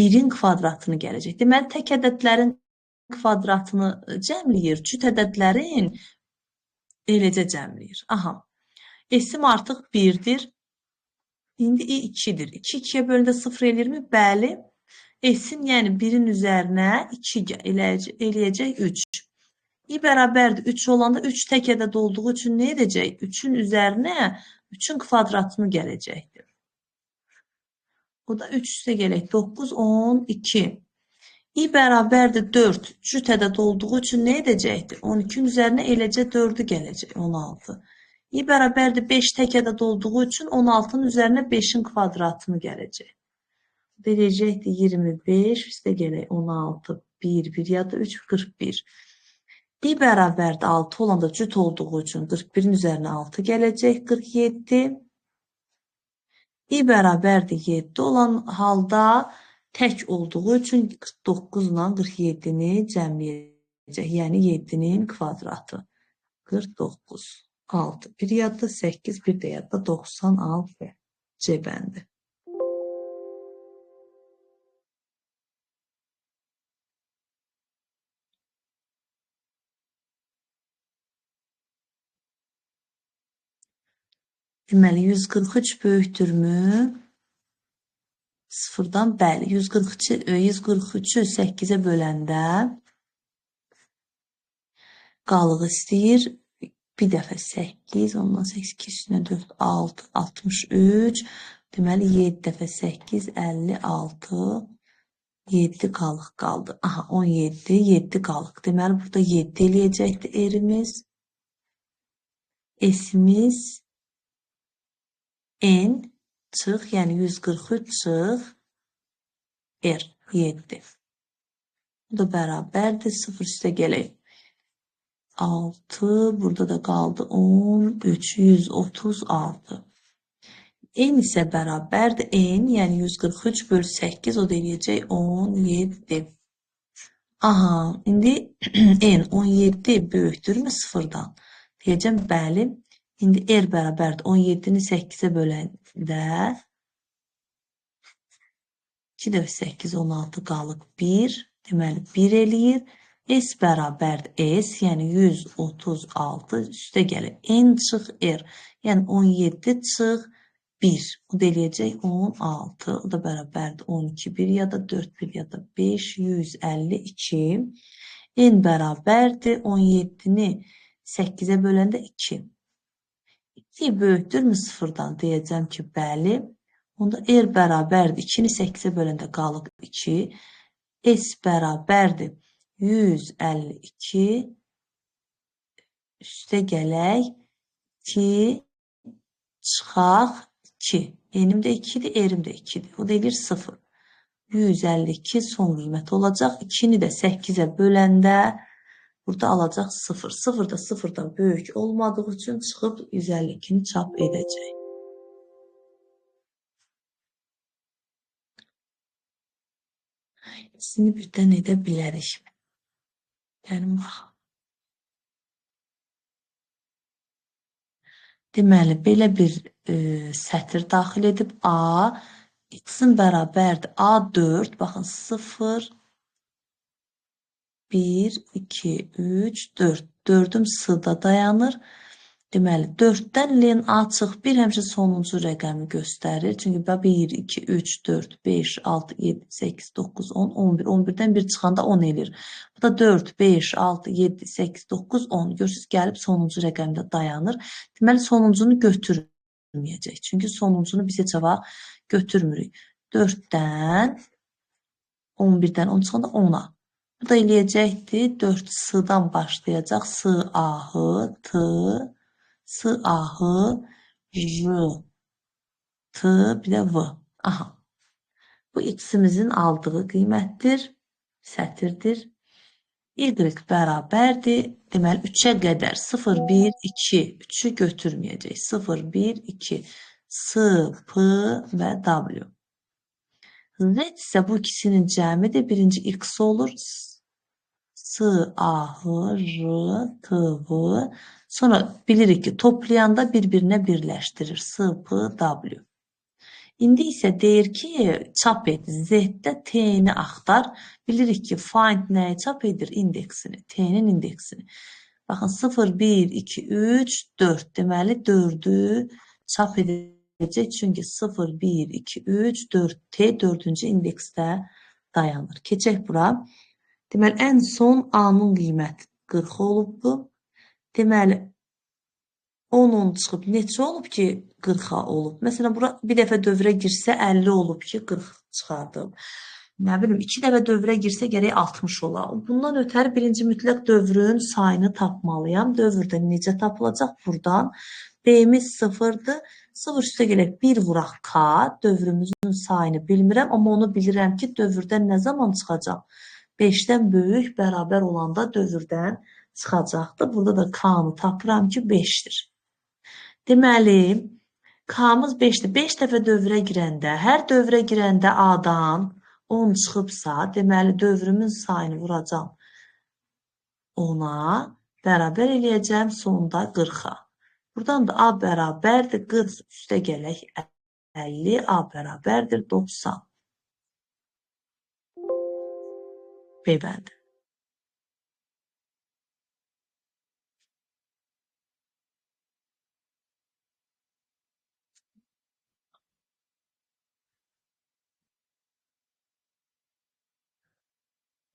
1-in kvadratını gələcək. Deməli, tək ədədlərin kvadratını cəmləyir, cüt ədədlərin eləcə cəmləyir. Aha, S-im artıq 1-dir. İndi i 2-dir. 2 2-yə bölündə 0 eləyirmi? Bəli. S-in yəni 1-in üzərinə 2 eləyəcək 3. i bərabərdir 3 olanda 3 tək ədəd olduğu üçün nə edəcək? 3-ün üzərinə 3-ün kvadratını gələcəkdir. Bu da 3 üstə gələk. 9, 10, 2. i bərabərdir 4. Cüt ədəd olduğu üçün nə edəcəkdir? 12-nin üzərinə eləcə 4-ü gələcək. 16. i bərabərdir 5 tək ədəd olduğu üçün 16-nın üzərinə 5-in kvadratını gələcək. Deyəcəkdir 25, üstə gələk 16, 1, 1 ya da 3, 41. i bərabərdir 6 olanda cüt olduğu üçün 41-in üzərinə 6 gələcək, 47. i bərabərdir 7 olan halda tək olduğu üçün 49 ilə 47-ni cəmləyəcək. Yəni 7-nin kvadratı. 49, 6. Bir yadda 8, bir də yadda 96 C bəndi. Deməli, 143 böyükdürmü? Sıfırdan, bəli. 143-ü 8-ə böləndə qalıq istəyir. Bir dəfə 8, ondan 8, 2 üstünə 4, 6, 63. Deməli, 7 dəfə 8, 56. 7 qalıq qaldı. Aha, 17, 7 qalıq. Deməli, burada 7 eləyəcəkdir erimiz. S-imiz N çıx, yəni 143 çıx R, 7. Bu da bərabərdir, 0 üstə gələk. 6, burada da qaldı 13, 136. N isə bərabərdir N, yəni 143 bölü 8, o da eləyəcək 17. Aha, indi N 17 böyükdürmü 0-dan? Deyəcəm, bəli. İndi R bərabərdir 17-ni 8-ə böləndə 2 dəfə 8, 16 qalıq 1. Deməli, 1 eləyir. S bərabərdir S, yəni 136 üstə gəlir. N çıx R, yəni 17 çıx 1. O da eləyəcək 16. O da bərabərdir 12, 1 ya da 4, 1 ya da 5, 152. N bərabərdir 17-ni 8-ə böləndə 2. 2 böyükdürmü 0-dan? Deyəcəm ki, bəli. Onda R bərabərdir 2-ni 8-ə böləndə qalıq 2. S bərabərdir 152 üstə gələk 2 çıxaq 2. Enim də 2-dir, erim də 2-dir. O da elir 0. 152 son qiyməti olacaq. 2-ni də 8-ə böləndə burada alacaq 0. 0 da 0-dan böyük olmadığı üçün çıxıb 152-ni çap edəcək. İkisini birdən edə bilərik. Gəlin baxaq. Deməli, belə bir sətir daxil edib A x-in bərabərdir. A4, baxın 0, 1, 2, 3, 4. 4'üm S-da dayanır. Deməli, 4-dən len A çıx 1 həmişə sonuncu rəqəmi göstərir. Çünki 1, 2, 3, 4, 5, 6, 7, 8, 9, 10, 11. 11-dən 1 çıxanda 10 eləyir. Bu da 4, 5, 6, 7, 8, 9, 10. Görürsünüz, gəlib sonuncu rəqəmdə dayanır. Deməli, sonuncunu götürməyəcək. Çünki sonuncunu biz heç vaxt götürmürük. 4-dən 11-dən 10 çıxanda 10-a. Bu da eləyəcəkdir. 4 S-dan başlayacaq. S, A, H, T, S, A, H, J, T, bir də V. Aha. Bu x-imizin aldığı qiymətdir. Sətirdir. Y bərabərdir. Deməli, 3-ə qədər 0, 1, 2. 3-ü götürməyəcək. 0, 1, 2. S, P və W. Z isə bu ikisinin cəmidir. Birinci x olur. S, A, H, R, T, V. Sonra bilirik ki, toplayanda bir-birinə birləşdirir. S, P, W. İndi isə deyir ki, çap et. Z-də T-ni axtar. Bilirik ki, find nəyi çap edir? İndeksini. T-nin indeksini. Baxın, 0, 1, 2, 3, 4. Deməli, 4'ü çap edəcək. Çünki 0, 1, 2, 3, 4. T 4-cü indeksdə dayanır. Keçək bura. Deməli, ən son A-nın qiyməti 40 olub bu. Deməli, 10 çıxıb neçə olub ki 40-a olub? Məsələn, bura bir dəfə dövrə girsə 50 olub ki 40 çıxardım. Nə bilim, 2 dəfə dövrə girsə gərək 60 ola. Bundan ötəri birinci mütləq dövrün sayını tapmalıyam. Dövrdə necə tapılacaq? Buradan. B-miz 0-dır. 0 üstə gələk 1 vuraq K. Dövrümüzün sayını bilmirəm, amma onu bilirəm ki, dövrdən nə zaman çıxacaq? 5-dən böyük bərabər olanda dövrdən çıxacaqdır. Burada da K-nı tapıram ki 5-dir. Deməli, K-mız 5-dir. 5 dəfə dövrə girəndə, hər dövrə girəndə A-dan 10 çıxıbsa, deməli, dövrümün sayını vuracam 10-a, bərabər eləyəcəm sonda 40-a. Buradan da A bərabərdir 40 üstə gələk 50, A bərabərdir 90. B bəndi.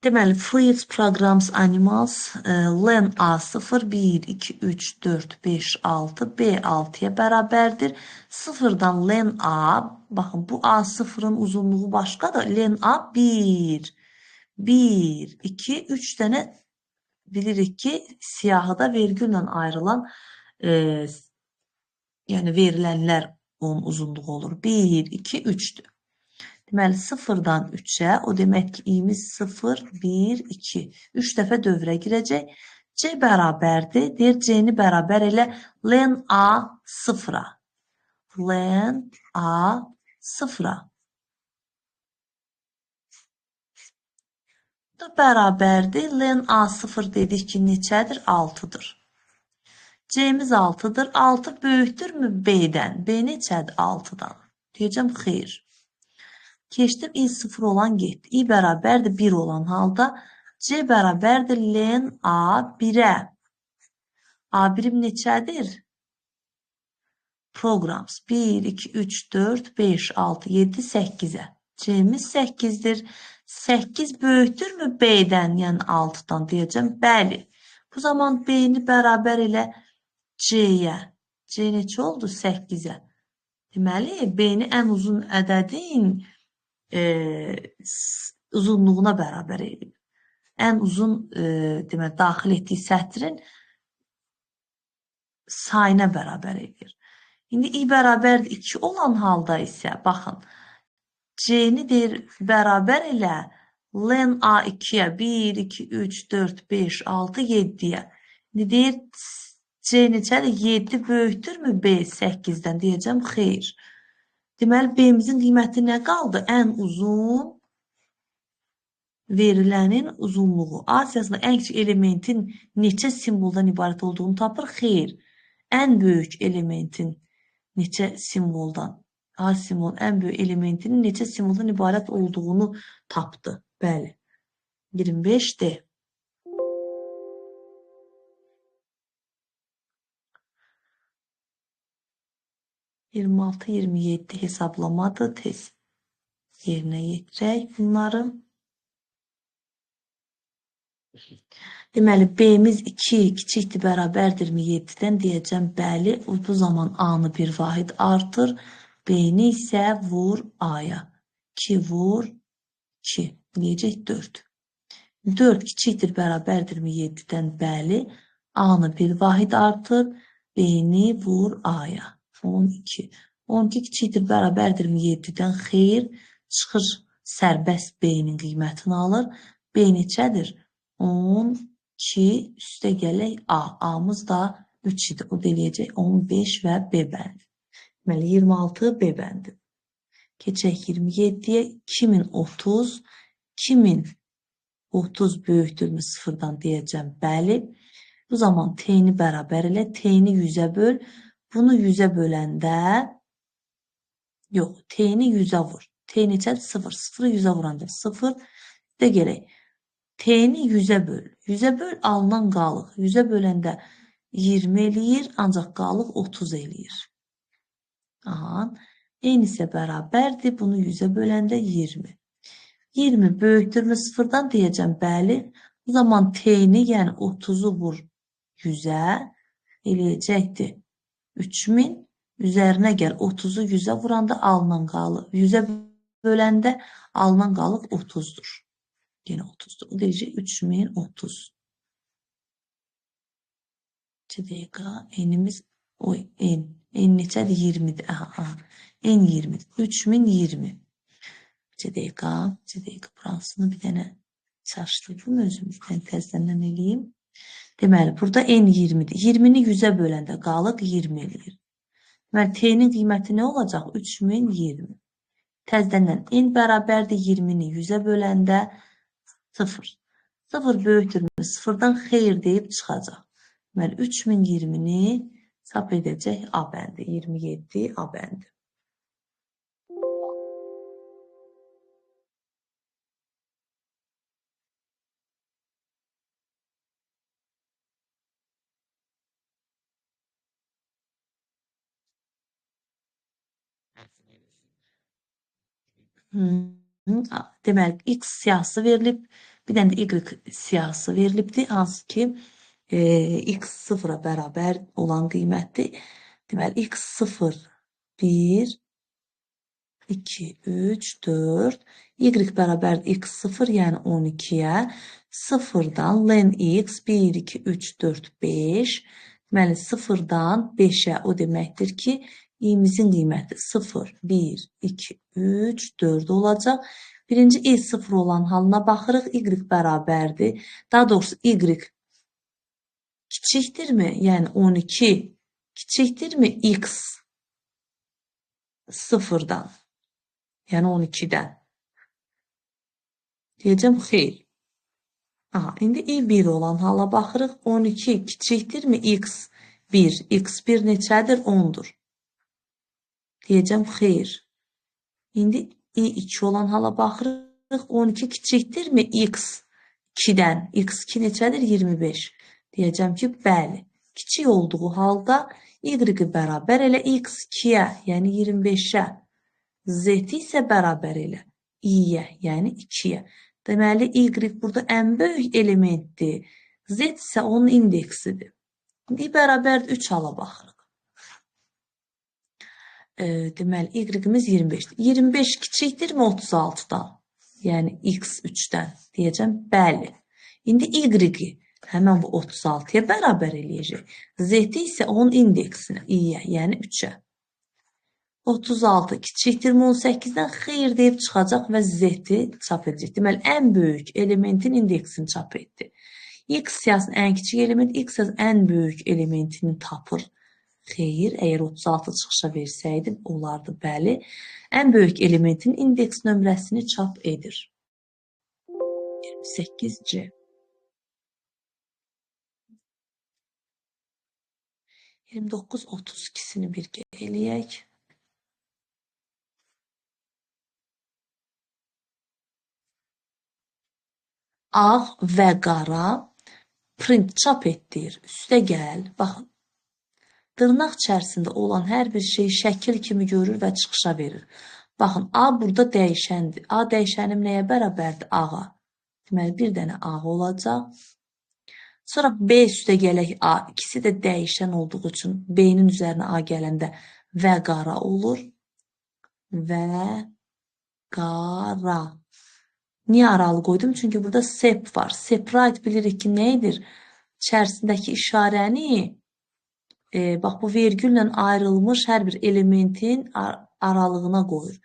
Deməli, Fluids Programs Animals len A0, 1, 2, 3, 4, 5, 6, B6-ya bərabərdir. 0-dan len A, baxın bu A0-ın uzunluğu başqadır. Len A 1, 1, 2, 3 dənə bilirik ki, siyahıda vergüllə ayrılan yəni verilənlər onun uzunluğu olur. 1, 2, 3'dür. Deməli, 0-dan 3-ə, o demək ki, i'miz 0, 1, 2. 3 dəfə dövrə girəcək. C bərabərdir. Deyir, C-ni bərabər elə len A 0-a. Len A 0-a. Bu da bərabərdir. Len A 0 dedik ki, neçədir? 6-dır. C-miz 6-dır. 6 böyükdürmü B-dən? B neçədir? 6-dan. Deyəcəm, xeyr. Keçdim, i 0 olan getdi. I bərabərdir 1 olan halda C bərabərdir len A1-ə. A1'im neçədir? Programs 1, 2, 3, 4, 5, 6, 7, 8-ə. C'miz 8'dir. 8 böyükdürmü B-dən, yəni 6-dan deyəcəm. Bəli. Bu zaman B-ni bərabər elə C-yə. C neçə oldu? 8-ə. Deməli, B-ni ən uzun ədədin uzunluğuna bərabər edir. Ən uzun demək, daxil etdiyi sətrin sayına bərabər edir. İndi i bərabər 2 olan halda isə, baxın, C-ni deyir bərabər elə len A2-yə 1, 2, 3, 4, 5, 6, 7-yə. İndi deyir C neçədir? 7 böyükdürmü B 8-dən? Deyəcəm, xeyr. Deməli, B-mizin qiyməti nə qaldı? Ən uzun verilənin uzunluğu. A siyasında ən kiçik elementin neçə simvoldan ibarət olduğunu tapır? Xeyr. Ən böyük elementin neçə simvoldan? A simvol ən böyük elementinin neçə simvoldan ibarət olduğunu tapdı. Bəli. 25D. 26-27 hesablamadır. Tez yerinə yetirək bunları. Deməli, B-miz 2 kiçikdir, bərabərdirmi 7-dən? Deyəcəm, bəli. Bu zaman A-nı bir vahid artır. B-ni isə vur A-ya. 2 vur 2. Deyəcək 4. 4 kiçikdir, bərabərdirmi 7-dən? Bəli. A-nı bir vahid artır. B-ni vur A-ya. 12. 12 kiçikdir, bərabərdirmi 7-dən? Xeyr. Çıxır, sərbəst B-nin qiymətini alır. B neçədir? 12 üstə gələk A. A-mız da 3 idi. O da eləyəcək 15 və B bəndi. Deməli, 26 B bəndi. Keçək 27-yə. 2030. 2030 böyükdürmü 0-dan? Deyəcəm, bəli. Bu zaman T-ni bərabər elə. T-ni 100-ə böl. Bunu 100-ə böləndə, yox, T-ni 100-ə vur. T neçədir? 0. 0-ı 100-ə vuranda 0. De gələk. T-ni 100-ə böl. 100-ə böl alınan qalıq. 100-ə böləndə 20 eləyir, ancaq qalıq 30 eləyir. Aha. N isə bərabərdir. Bunu 100-ə böləndə 20. 20 böyükdürmü 0-dan? Deyəcəm, bəli. Bu zaman T-ni, yəni 30-u vur 100-ə eləyəcəkdir. 3000 üzərinə gəl. 30-u 100-ə vuranda alınan qalıq. 100-ə böləndə alınan qalıq 30-dur. Yenə 30-dur. O deyəcək 3030. 2 dəqiqə. N'imiz N. N neçədir? 20-dir. Aha. N 20-dir. 3020. 2 dəqiqə. 2 dəqiqə. Burasını bir dənə çaşdırdım özümüzdən. Təzədən eləyim. Deməli, burada N 20-dir. 20-ni 100-ə böləndə qalıq 20 eləyir. Deməli, T-nin qiyməti nə olacaq? 3020. Təzədən N bərabərdir 20-ni 100-ə böləndə 0. 0 böyükdürmü 0-dan? Xeyr deyib çıxacaq. Deməli, 3020-ni çap edəcək A bəndi. 27 A bəndi. Deməli, X siyahısı verilib, bir dənə də Y siyahısı verilibdir. Hansı ki, X 0-a bərabər olan qiymətdir. Deməli, X 0, 1, 2, 3, 4. Y bərabər X 0, yəni 12-yə. 0-dan len X 1, 2, 3, 4, 5. Deməli, 0-dan 5-ə o deməkdir ki, Y-mizin qiyməti 0, 1, 2, 3, 4 olacaq. Birinci Y 0 olan halına baxırıq. Y bərabərdir. Daha doğrusu Y kiçikdirmi? Yəni 12 kiçikdirmi X 0-dan? Yəni 12-dən. Deyəcəm, xeyr. Aha, indi Y1 olan hala baxırıq. 12 kiçikdirmi X1? X1 neçədir? 10-dur. Deyəcəm, xeyr. İndi Y2 olan hala baxırıq. 12 kiçikdirmi X2-dən? X2 neçədir? 25. Deyəcəm ki, bəli. Kiçik olduğu halda Y bərabər elə X2-yə, yəni 25-ə. Z isə bərabər elə I-yə, yəni 2-yə. Deməli, Y burada ən böyük elementdir. Z isə onun indeksidir. İndi bərabər 3 hala baxırıq. Deməli, Y-imiz 25-dir. 25 kiçikdirmi 36-dan? Yəni, X3-dən. Deyəcəm, bəli. İndi Y-i həmən bu 36-ya bərabər eləyəcək. Z isə onun indeksinə, I-yə, yəni 3-ə. 36 kiçikdir 18-dən xeyr deyib çıxacaq və z-i çap edəcək. Deməli, ən böyük elementin indeksini çap etdi. X siyasının ən kiçik element, X siyasının ən böyük elementini tapır. Xeyr, əgər 36 çıxışa versəydim, olardı, bəli. Ən böyük elementin indeks nömrəsini çap edir. 28C. 29-32'sini birgə eləyək. Ağ və qara print çap etdir. Üstə gəl. Baxın. Dırnaq içərisində olan hər bir şey şəkil kimi görür və çıxışa verir. Baxın, A burada dəyişəndir. A dəyişənim nəyə bərabərdir? A-a. Deməli, bir dənə A olacaq. Sonra B üstə gələk A. İkisi də dəyişən olduğu üçün B-nin üzərinə A gələndə və qara olur. Və qara. Niyə aralı qoydum? Çünki burada sep var. Separate bilirik ki, nəyidir? İçərisindəki işarəni bax, bu vergülle ayrılmış hər bir elementin aralığına qoyur.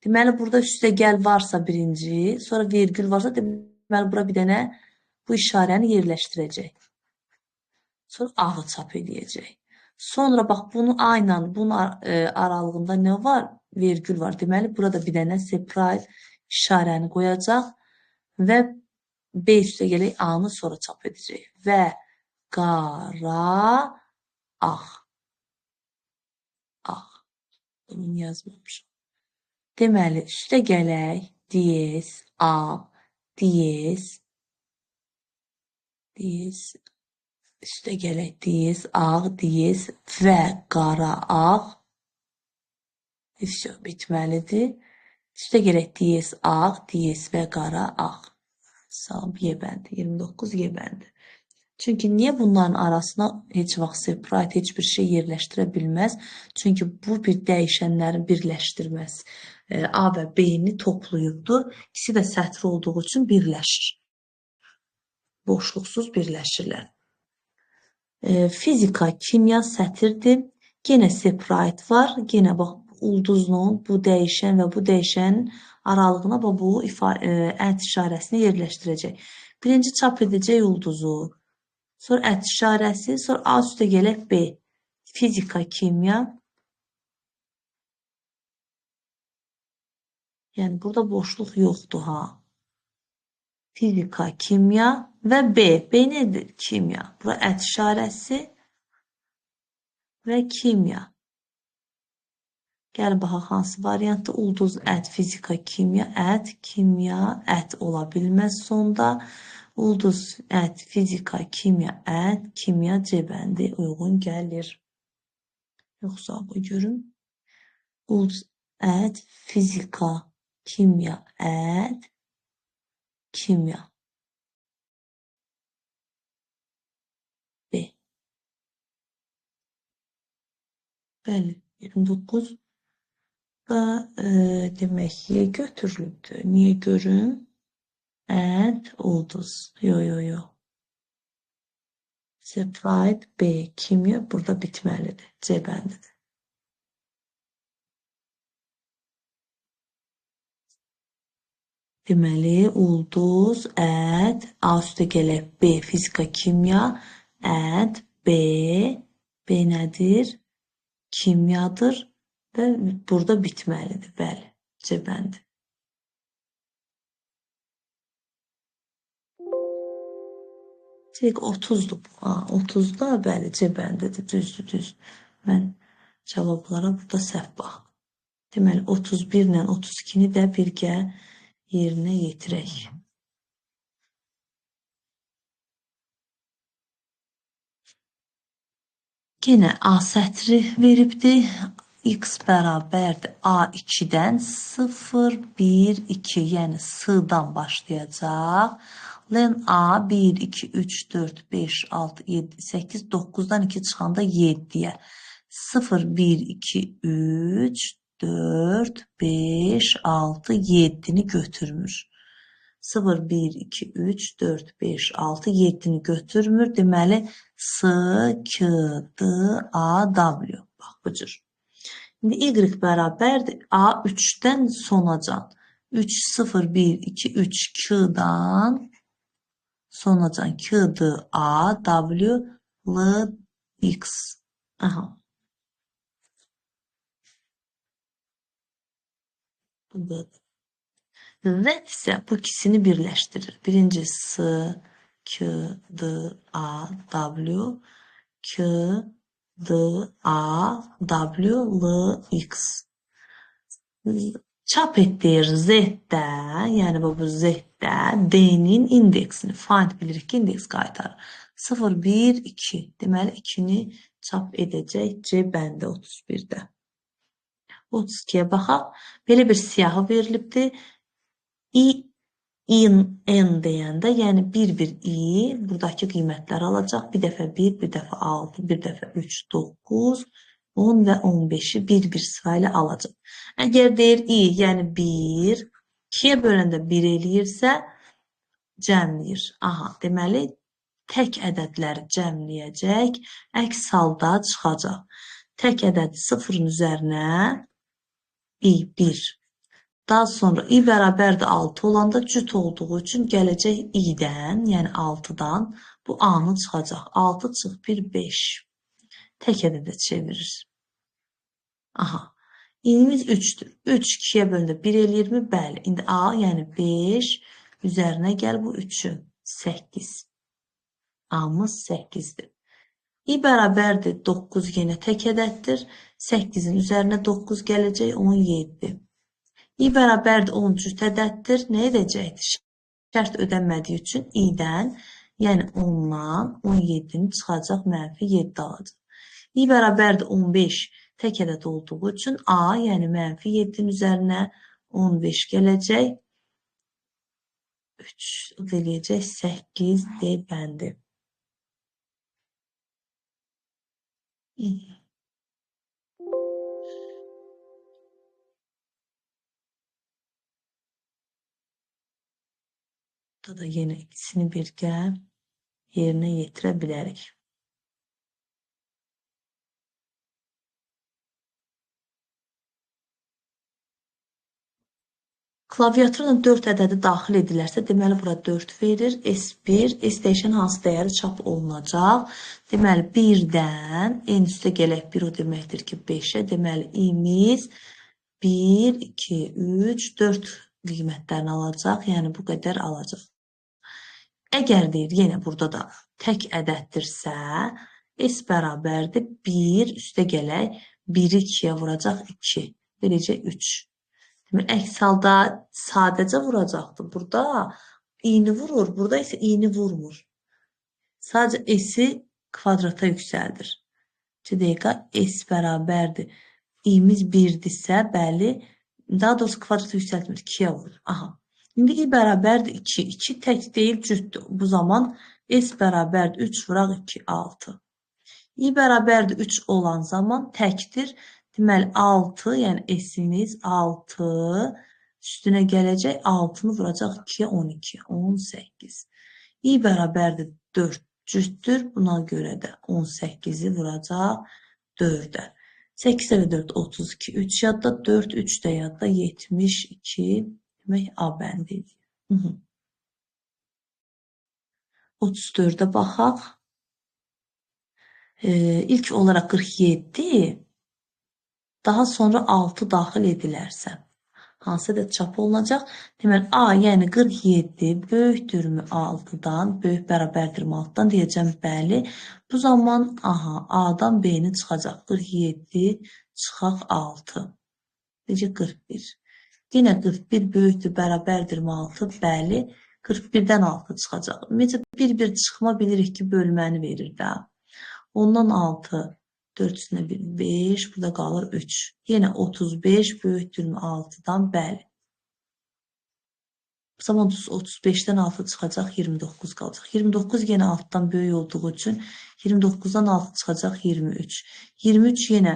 Deməli, burada üstə gəl varsa birinci, sonra vergül varsa, deməli, bura bir dənə bu işarəni yerləşdirəcək. Sonra ağı çap edəcək. Sonra, bax, bunu ayla bunun aralığında nə var? Vergül var. Deməli, burada bir dənə separate işarəni qoyacaq və B üstə gələk A-nı sonra çap edəcək. Və qara ağ. Ağ. Bunu yazmamışam. Deməli, üstə gələk diyez, ağ, diyez, diyez, üstə gələk diyez, ağ, diyez və qara ağ. Все, bitməlidir. Üstə gələk diyez, ağ, diyez və qara ağ. Salam, yebəndi. 29 yebəndi. Çünki niyə bunların arasına heç vaxt separate heç bir şey yerləşdirə bilməz? Çünki bu bir dəyişənlərin birləşdirməsi. A və B-ni toplayıbdır. İkisi də sətr olduğu üçün birləşir. Boşluqsuz birləşirlər. Fizika, kimya sətirdir. Yenə separate var. Yenə bax, ulduzun bu dəyişən və bu dəyişənin aralığına bu ət işarəsini yerləşdirəcək. Birinci çap edəcək ulduzu. Sonra ət işarəsi, sonra A üstə gələk B. Fizika, kimya. Yəni, burada boşluq yoxdur, ha. Fizika, kimya və B. B nədir? Kimya. Bura ət işarəsi və kimya. Gəl, baxaq, hansı variantda? Ulduz, ət, fizika, kimya, ət, kimya, ət ola bilməz sonda. Ulduz, ət, fizika, kimya, ət, kimya, cəbəndi uyğun gəlir. Yoxsa bu görün. Ulduz, ət, fizika, kimya, ət, kimya. B. Bəli, 29 və demək ki, götürülübdür. Niyə görün? Ət, ulduz. Yo. Separate B. Kimya burada bitməlidir. C bəndidir. Deməli, ulduz, ət, A üstə gələk B. Fizika, kimya, ət, B. B nədir? Kimyadır və burada bitməlidir. Bəli, C bəndi. Tek 30'du bu. 30'da bəli, C bəndidir. Düzdür. Mən cavablara burada səhv bax. Deməli, 31 ilə 32-ni də birgə yerinə yetirək. Yenə A sətri veribdir. X bərabərdir A2-dən 0, 1, 2, yəni S-dan başlayacaq. Len A 1, 2, 3, 4, 5, 6, 7, 8, 9-dan 2 çıxanda 7-yə. 0, 1, 2, 3, 4, 5, 6, 7-ni götürmür. 0, 1, 2, 3, 4, 5, 6, 7-ni götürmür. Deməli, S, K, D, A, W. Bax, bu cür. İndi y bərabərdir A3-dən sonacan. 3, 0, 1, 2, 3 Q-dan sonacan. Q-dır A, W, L, X. Aha. Z isə bu ikisini birləşdirir. Birincisi Q, D, A, W, Q, D, A, W, L, X. Çap etdiyi Z-də, yəni bu Z-də D-nin indeksini, find bilirik ki, indeks qaytarır. 0, 1, 2. Deməli, 2-ni çap edəcək C bəndi 31-də. 32-yə baxaq. Belə bir siyahı verilibdir. N deyəndə, yəni bir i, buradakı qiymətləri alacaq. Bir dəfə 1, bir dəfə 6, bir dəfə 3, 9, 10 və 15-i bir sırayla alacaq. Əgər deyir i, yəni 1, 2-yə böləndə 1 eləyirsə, cəmləyir. Aha, deməli, tək ədədləri cəmləyəcək, əks halda çıxacaq. Tək ədəd 0-ın üzərinə i, 1. Daha sonra i bərabərdir 6 olanda cüt olduğu üçün gələcək i-dən, yəni 6-dan bu a-nı çıxacaq. 6 çıx 1, 5. Tək ədədə çevirir. Aha. İ'miz 3'dür. 3 2'ye bölündü. 1 eləyirmi? Bəli. İndi a, yəni 5 üzərinə gəl bu 3'ün. 8. A-mız 8'dir. I bərabərdir 9 yenə tək ədəddir. 8'in üzərinə 9 gələcək 17. I bərabərdir 10 cüt ədəddir. Nə edəcəkdir? Şərt ödənmədiyi üçün i-dən, yəni 10-dan 17-ni çıxacaq, mənfi 7 alacaq. I bərabərdir 15 tək ədəd olduğu üçün a, yəni mənfi 7-nin üzərinə 15 gələcək. 3 eləyəcək 8 D bəndi. Burada da yenə ikisini birgə yerinə yetirə bilərik. Klaviaturla 4 ədədi daxil edilərsə, deməli bura 4 verir. S1, S dəyişən hansı dəyəri çap olunacaq? Deməli 1-dən en üstə gələk 1 o deməkdir ki 5-ə. Deməli i'miz 1, 2, 3, 4 qiymətlərini alacaq. Yəni bu qədər alacaq. Əgər deyir, yenə burada da tək ədəddirsə, S bərabərdir 1 üstə gələk 1-i 2-yə vuracaq 2. Beləcə 3. Əks halda sadəcə vuracaqdır. Burada i'ni vurur, burada isə i'ni vurmur. Sadəcə s'i kvadrata yüksəldir. 2 dəqiqə s bərabərdir. i'miz 1-dirsə, bəli, daha doğrusu kvadrata yüksəltmir, 2-yə vurur. Aha. İndi i bərabərdir 2. 2 tək deyil, cütdür. Bu zaman s bərabərdir 3 vuraq 2, 6. i bərabərdir 3 olan zaman təkdir. Deməli 6, yəni s'imiz 6 üstünə gələcək 6-nı vuracaq 2-yə 12, 18. i bərabərdir 4 cütdür. Buna görə də 18-i vuracaq 4-ə. 8 və 4, 32, 3 yadda, 4, 3 də yadda, 72 demək A bəndidir. 34-də baxaq. İlk olaraq 47, daha sonra 6 daxil edilərsə, hansı da çap olunacaq? Deməli, A, yəni 47 böyükdürmü 6-dan, böyük bərabərdirmi 6-dan deyəcəm, bəli. Bu zaman, aha, A-dan B-ni çıxacaq. 47 çıxaq 6. Necə 41. Yenə 41 böyükdür, bərabərdirmi 6, bəli. 41-dən 6 çıxacaq. Necə bir çıxma bilirik ki, bölməni verir də. Ondan 6. 4 üstünə 1, 5, burada qalır 3. Yenə 35 böyükdürmü 6-dan, bəli. Bu zaman 35-dən 6 çıxacaq, 29 qalacaq. 29 yenə 6-dan böyük olduğu üçün 29-dan 6 çıxacaq, 23. 23 yenə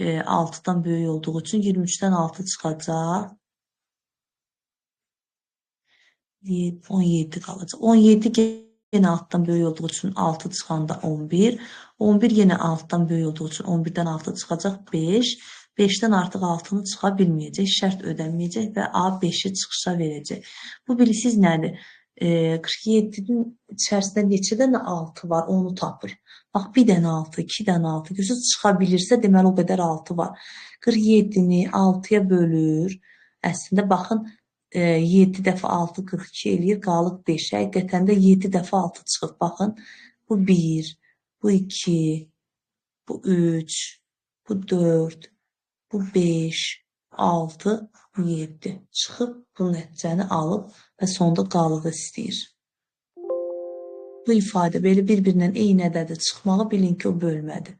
6-dan böyük olduğu üçün 23-dən 6 çıxacaq, 17 qalacaq. 17 yenə 6-dan böyük olduğu üçün 6 çıxanda 11. 11 yenə 6-dan böyük olduğu üçün 11-dən 6 çıxacaq 5. 5'dən artıq 6'nı çıxa bilməyəcək, şərt ödənməyəcək və A5'i çıxışa verəcək. Bu bilirsiniz nədir? 47'nin içərisində neçə dənə 6 var, onu tapır. Bax, bir dənə 6, 2 dənə 6, gözü çıxa bilirsə, deməli o qədər 6 var. 47'ni 6'ya bölür. Əslində, baxın, 7 dəfə 6, 42 eləyir, qalıq 5. Həqiqətən də 7 dəfə 6 çıxıb. Baxın, bu 1, bu 2, bu 3, bu 4, bu 5, 6, bu 7. Çıxıb bu nəticəni alıb və sonda qalığı istəyir. Bu ifadə belə bir-birindən eyni ədədə çıxmağı bilin ki, o bölmədir.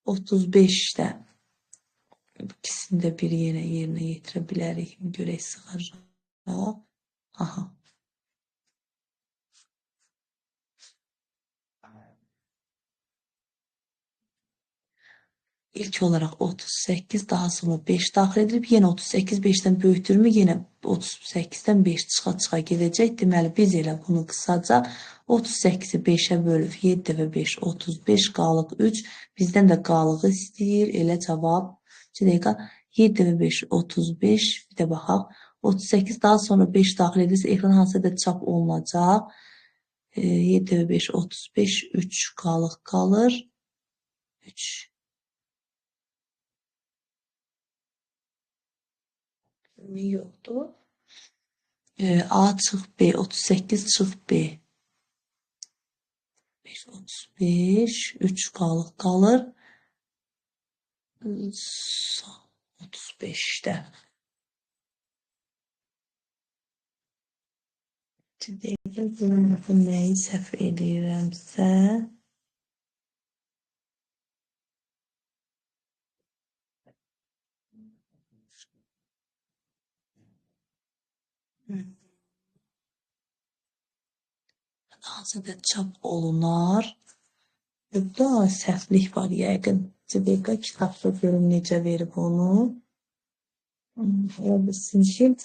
Otuz beşdə ikisini də bir yerinə yetirə bilərik. Görək sığacaq. Aha. İlk olaraq 38, daha sonra 5 daxil edilib, yenə 38 5-dən böyükdürmü, yenə 38-dən 5 çıxa gedəcək. Deməli, biz elə bunu qısaca 38-i 5-ə bölüb, 7 dəfə 5, 35, qalıq 3. Bizdən də qalığı istəyir. Elə cavab 2 dəqiqə 7 dəfə 5, 35. Bir də baxaq. 38 daha sonra 5 daxil edilirsə, ekran hansı da çap olunacaq. 7 dəfə 5, 35, 3 qalıq qalır. 3. Yoxdur. A çıx B, 38 çıx B. 5, 35, 3 qalıq qalır. 35'də. Bu nəyi səhv edirəmsə, hansı da çap olunar. Burada səhvlik var yəqin. Dəqiqə kitabda görüm necə verib onu. Ola bilsin ki,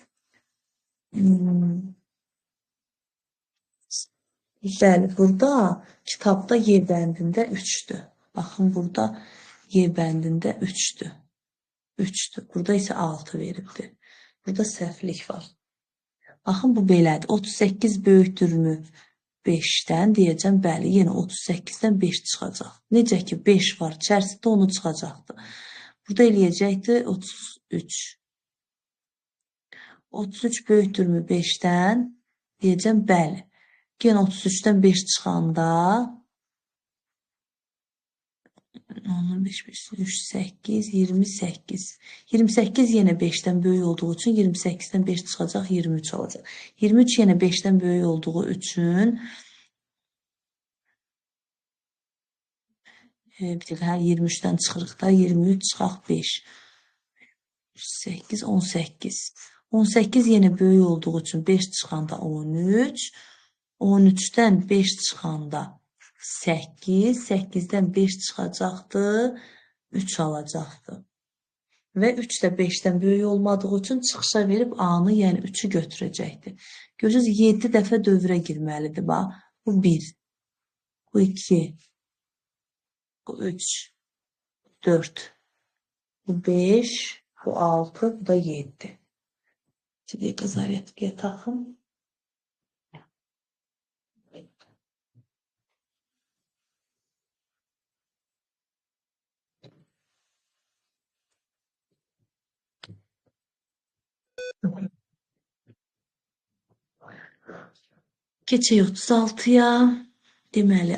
bəli, burada kitabda Y bəndində 3'dür. Baxın, burada Y bəndində 3'dür. 3'dür. Burada isə 6 veribdir. Burada səhvlik var. Baxın, bu belədir. 38 böyükdürmü 5'dən deyəcəm, bəli, yenə 38'dən 5 çıxacaq. Necə ki 5 var, içərisində onu çıxacaqdır. Burada eləyəcəkdir 33. 33 böyükdürmü 5'dən deyəcəm, bəli. Yenə 33'dən 5 çıxanda 15, 3, 8, 28. 28 yenə 5'dən böyük olduğu üçün 28'dən 5 çıxacaq, 23 olacaq. 23 yenə 5'dən böyük olduğu üçün bir dəqiqə, 23'dən çıxırıq da, 23 çıxaq 5. 8, 18. 18 yenə böyük olduğu üçün 5 çıxanda 13. 13'dən 5 çıxanda 8, 8'dən 5 çıxacaqdır, 3 alacaqdır. Və 3 də 5'dən böyük olmadığı üçün çıxışa verib A-nı, yəni 3'ü götürəcəkdir. Görürsünüz, 7 dəfə dövrə girməlidir. Bax, bu 1, bu 2, bu 3, 4, bu 5, bu 6, bu da 7. Şimdi zaryadkiyə taxım. Keçək 36'ya. Deməli,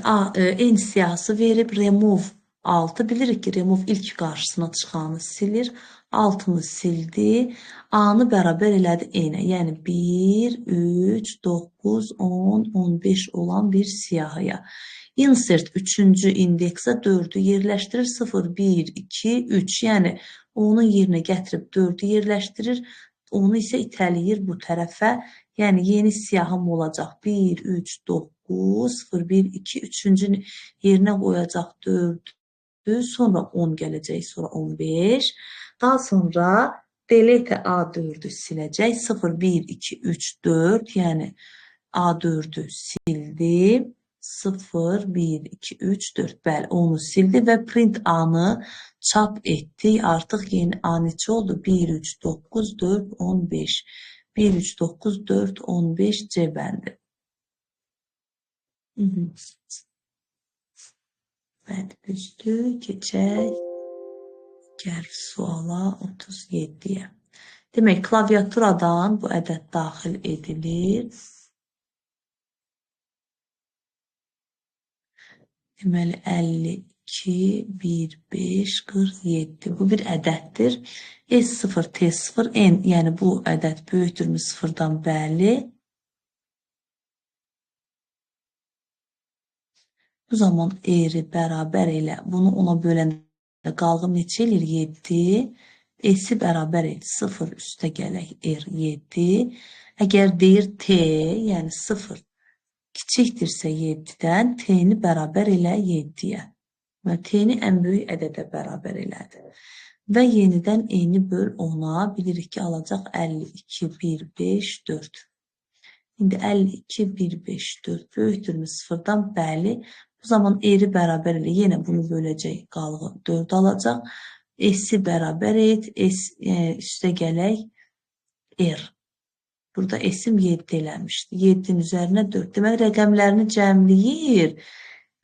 N siyahısı verib, remove 6. Bilirik ki, remove ilk qarşısına çıxanı silir. 6'nı sildi. A-nı bərabər elədi N-ə. Yəni 1, 3, 9, 10, 15 olan bir siyahıya. Insert 3-cü indeksə 4'ü yerləşdirir. 0, 1, 2, 3. Yəni onun yerinə gətirib 4'ü yerləşdirir. Onu isə itələyir bu tərəfə. Yəni yeni siyahım olacaq. 1, 3, 9, 0, 1, 2, 3-cü yerinə qoyacaq 4'ü. Sonra 10 gələcək, sonra 15. Daha sonra delete A4'ü siləcək. 0, 1, 2, 3, 4. Yəni A4'ü sildi. 0, 1, 2, 3, 4. Bəli, onu sildi və print A-nı çap etdi. Artıq yeni A neçə oldu? 1, 3, 9, 4, 15. 1, 3, 9, 4, 15 C bəndi. Bəli, düzdür. Keçək. Gəl suala 37-yə. Demək, klaviaturadan bu ədəd daxil edilir. Deməli, 52, 1, 5, 47. Bu bir ədəddir. S0, T0, N, yəni bu ədəd böyükdürmü sıfırdan bəli. Bu zaman R bərabər elə, bunu ona böləndə qalğım neçə eləyir? 7. S-i bərabər elə, 0 üstə gələk R 7. Əgər deyir T, yəni 0 kiçikdirsə 7-dən, T-ni bərabər elə 7-yə. Və T-ni ən böyük ədədə bərabər elədi. Və yenidən N-i böl 10-a, bilirik ki, alacaq 52, 1, 5, 4. İndi 52, 1, 5, 4 böyükdürmü sıfırdan? Bəli. Bu zaman R-i bərabər elə, yenə bunu böləcək, qalığı 4 alacaq. S-i bərabər et, üstə gələk R. Burada S-im 7 eləmişdi. 7-nin üzərinə 4. Demək, rəqəmlərini cəmləyir.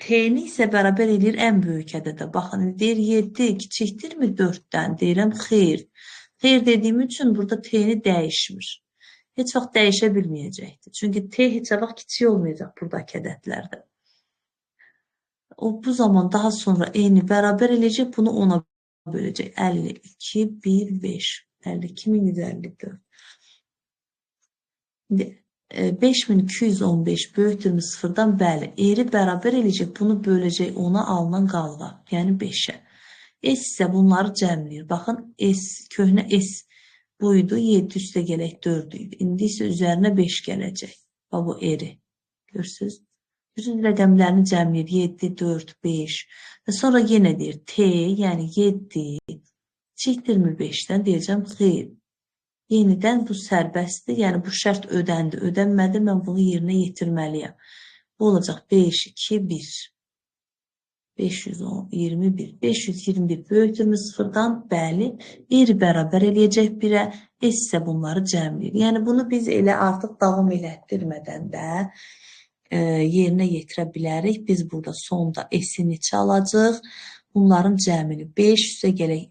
T-ni isə bərabər edir ən böyük ədədə. Baxın, deyir 7 kiçikdirmi 4-dən? Deyirəm, xeyr. Xeyr dediyim üçün burada T-ni dəyişmir. Heç vaxt dəyişə bilməyəcəkdir. Çünki T heç vaxt kiçik olmayacaq buradakı ədədlərdə. O, bu zaman daha sonra N-i bərabər eləyəcək, bunu ona böləcək. 52, 1, 5. 52.154. 5215 böyükdürmü sıfırdan? Bəli. R-i bərabər eləyəcək, bunu böləcək ona alınan qalığa, yəni 5-ə. S isə bunları cəmləyir. Baxın, S, köhnə S buydu, 7 üstə gələk 4 idi. İndi isə üzərinə 5 gələcək. Bu R-i. Görürsünüz? Bütün rəqəmlərini cəmləyir. 7, 4, 5. Və sonra yenə deyir, T, yəni 7 kiçikdirmi 5-dən? Deyəcəm, xeyr. Yenidən bu sərbəstdir, yəni bu şərt ödəndi, ödənmədi, mən bunu yerinə yetirməliyəm. Bu olacaq 5, 2, 1, 521, 521 böyükdürmü sıfırdan? Bəli, R bərabər eləyəcək 1-ə, S isə bunları cəmləyir. Yəni bunu biz elə artıq davam elətdirmədən də yerinə yetirə bilərik. Biz burada sonda S-i neçə alacaq? Bunların cəmini 5 üstə gələk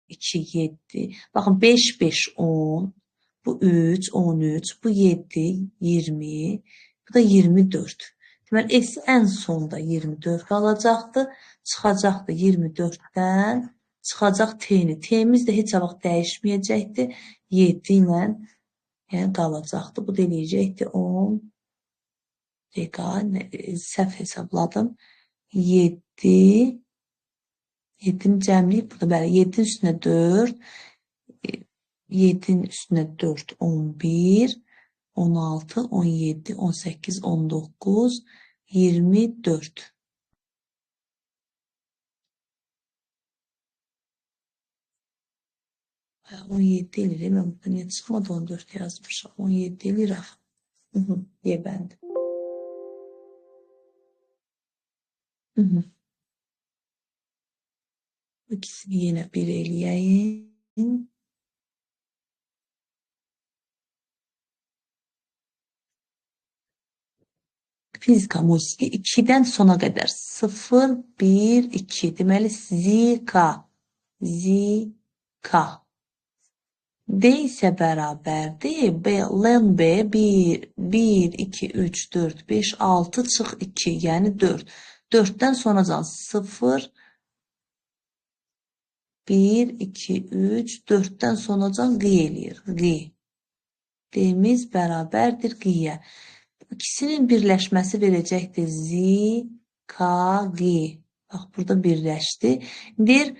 2, 7. Baxın, 5, 5, 10. Bu 3, 13. Bu 7, 20. Bu da 24. Deməli, S ən sonda 24 qalacaqdır. Çıxacaqdır 24-dən. Çıxacaq T-ni. T-miz də heç vaxt dəyişməyəcəkdir. 7 ilə yəni, qalacaqdır. Bu da eləyəcəkdir 10. Səhv hesabladım. 7. 7-ni cəmləyib, burada bəli, 7-nin üstünə 4, 7-nin üstünə 4, 11, 16, 17, 18, 19, 24. Bayağı 17 elir, mən burada niyə çıxmadı 14 yazmışam, 17 elir axı. Ye bəndi. Bu ikisini yenə bir eləyəyim. Fizika, musiqi 2-dən sona qədər. 0, 1, 2. Deməli, zika. Zika. D isə bərabərdir. Len B 1, 2, 3, 4, 5, 6 çıx 2, yəni 4. 4-dən sonacan 0, 1, 2, 3, 4-dən sonacan qi eləyir. Qi. D-miz bərabərdir qiyə. İkisinin birləşməsi verəcəkdir. Zi-ka, qi. Bax, burada birləşdi. Deyir,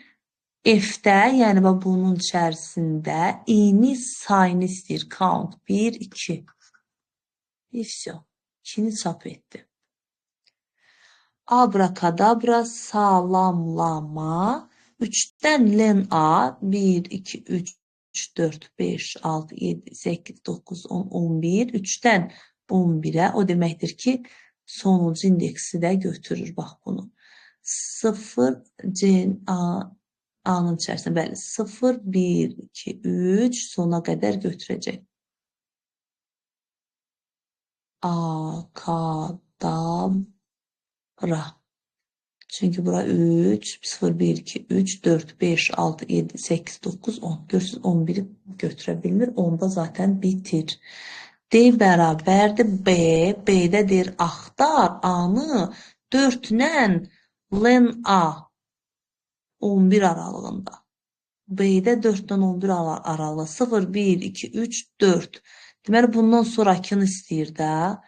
F-də, yəni bunun içərisində i-ni, sayını istəyir. Count. 1, 2. Vəsə. 2-ni çap etdi. Abrakadabra, salamlama. 3-dən len A. 1, 2, 3, 4, 5, 6, 7, 8, 9, 10, 11. 3-dən 11-ə, o deməkdir ki, sonuncu indeksi də götürür. Bax bunu. 0 A'nın içərisində, bəli, 0, 1, 2, 3 sona qədər götürəcək. Kadabra. Çünki bura 3, 0, 1, 2, 3, 4, 5, 6, 7, 8, 9, 10. Görürsünüz, 11'i götürə bilmir. 10'da zaten bitir. D bərabərdir B. B'də deyir, axtar A'nı 4 ilə len A 11 aralığında. B'də 4-dən 11 aralığı 0, 1, 2, 3, 4. Deməli, bundan sonrakını istəyir də.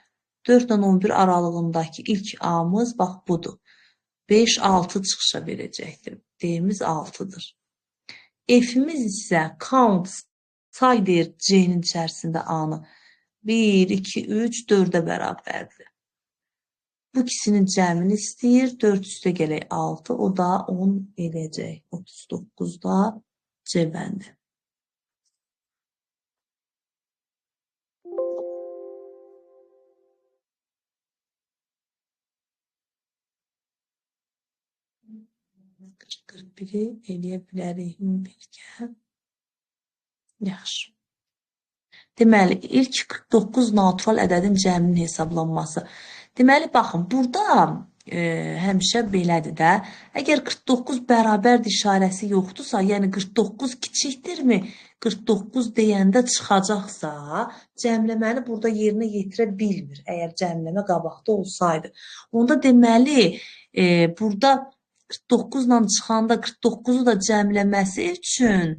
4-dən 11 aralığındakı ilk A'mız bax budur. 5, 6 çıxışa verəcəkdir. D'miz 6'dır. F'imiz isə count say deyir C'nin içərisində A'nı. 1, 2, 3, 4'ə bərabərdir. Bu ikisinin cəmini istəyir. 4 üstə gələk 6. O da 10 eləyəcək. 39'da C bəndi. Biri eləyə bilərik birgə. Yaxşı. Deməli, ilk 49 natural ədədin cəminin hesablanması. Deməli, baxın, burada həmişə belədir də. Əgər 49 bərabərdir işarəsi yoxdursa, yəni 49 kiçikdirmi? 49 deyəndə çıxacaqsa, cəmləməni burada yerinə yetirə bilmir. Əgər cəmləmə qabaqda olsaydı. Onda deməli, burada 49 ilə çıxanda 49'u da cəmləməsi üçün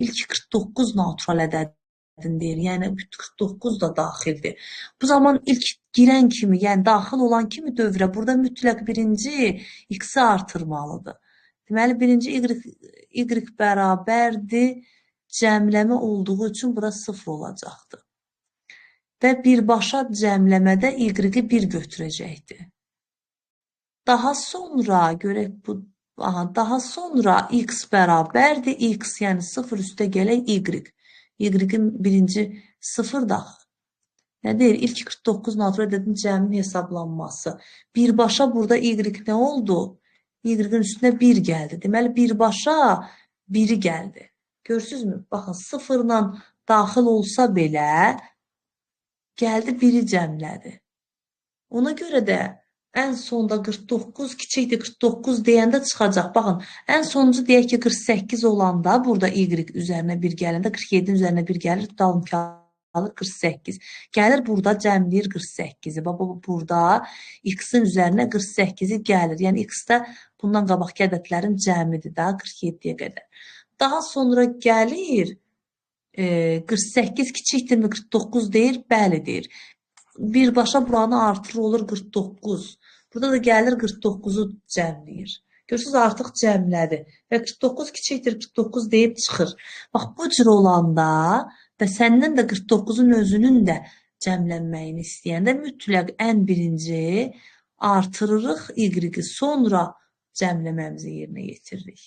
ilk 49 natural ədədindir. Yəni 49 da daxildir. Bu zaman ilk girən kimi, yəni daxil olan kimi dövrə burada mütləq birinci x-i artırmalıdır. Deməli, birinci y bərabərdir cəmləmə olduğu üçün bura 0 olacaqdır. Və birbaşa cəmləmədə y-i 1 götürəcəkdir. Daha sonra görək bu, daha sonra x bərabərdir x, yəni 0 üstə gələk y. Y-in birinci 0 daxil. Nə deyir? İlk 49 natural ədədin cəminin hesablanması. Birbaşa burada y nə oldu? Y-in üstünə 1 gəldi. Deməli, birbaşa 1'i gəldi. Görürsünüzmü? Baxın, 0 ilə daxil olsa belə, gəldi 1'i cəmlədi. Ona görə də ən sonda 49 kiçikdir 49 deyəndə çıxacaq. Baxın, ən sonuncu deyək ki 48 olanda burada y üzərinə 1 gələndə 47 üzərinə 1 gəlir. Tutalım ki 48. Gəlir burada cəmləyir 48'i. Burada x-in üzərinə 48'i gəlir. Yəni x də bundan qabaqki ədədlərin cəmidir da 47'yə qədər. Daha sonra gəlir 48 kiçikdirmi 49 deyir? Bəli deyir. Birbaşa buranı artırır olur 49. Burada da gəlir 49'u cəmləyir. Görürsünüz, artıq cəmlədi. Və 49 kiçikdir 49 deyib çıxır. Bax, bu cür olanda və səndən də 49'un özünün də cəmlənməyini istəyəndə mütləq ən birinci artırırıq y-i, sonra cəmləməmizi yerinə yetiririk.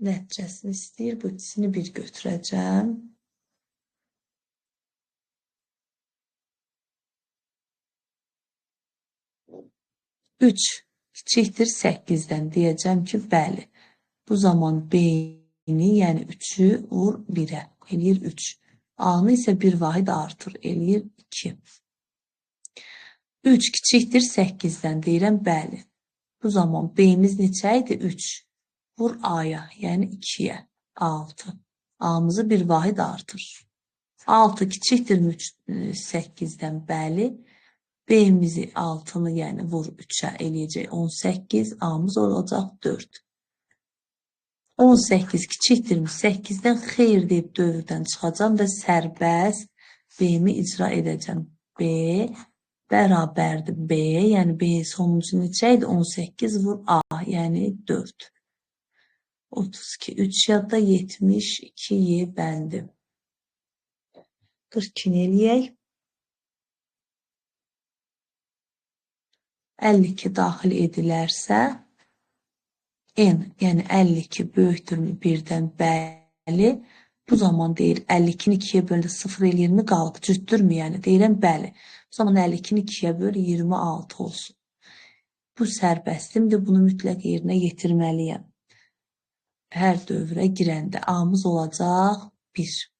Nəticəsini istəyir. Bu ikisini bir götürəcəm. Üç kiçikdir 8'dən deyəcəm ki, bəli. Bu zaman B-ni, yəni 3'ü vur 1'ə. Eləyir 3. A-nı isə bir vahid artır. Eləyir 2. 3 kiçikdir 8'dən deyirəm, bəli. Bu zaman B-miz neçə idi? 3. Vur A'ya, yəni 2'yə. 6. A'mızı bir vahid artır. 6 kiçikdir 8'dən, bəli. B'mizi 6'nı yəni vur 3'ə eləyəcək 18. A'mız olacaq 4. 18 kiçikdir 8'dən xeyr deyib dövrdən çıxacam və sərbəst B'mi icra edəcəm. B bərabərdir B, yəni B sonuncu neçəydi? 18 vur A, yəni 4. 32, 3 yadda 72 Y bəndi. 42 eləyək. 52 daxil edilərsə, n, yəni 52 böyükdürmü 1-dən, bəli. Bu zaman deyir 52-ni 2-yə böldü 0 eləyir mi? Qalıq cütdürmü? Yəni deyirəm bəli. Bu zaman 52-ni 2-yə böl 26 olsun. Bu sərbəstimdir. Bunu mütləq yerinə yetirməliyəm. Hər dövrə girəndə A-mız olacaq 1.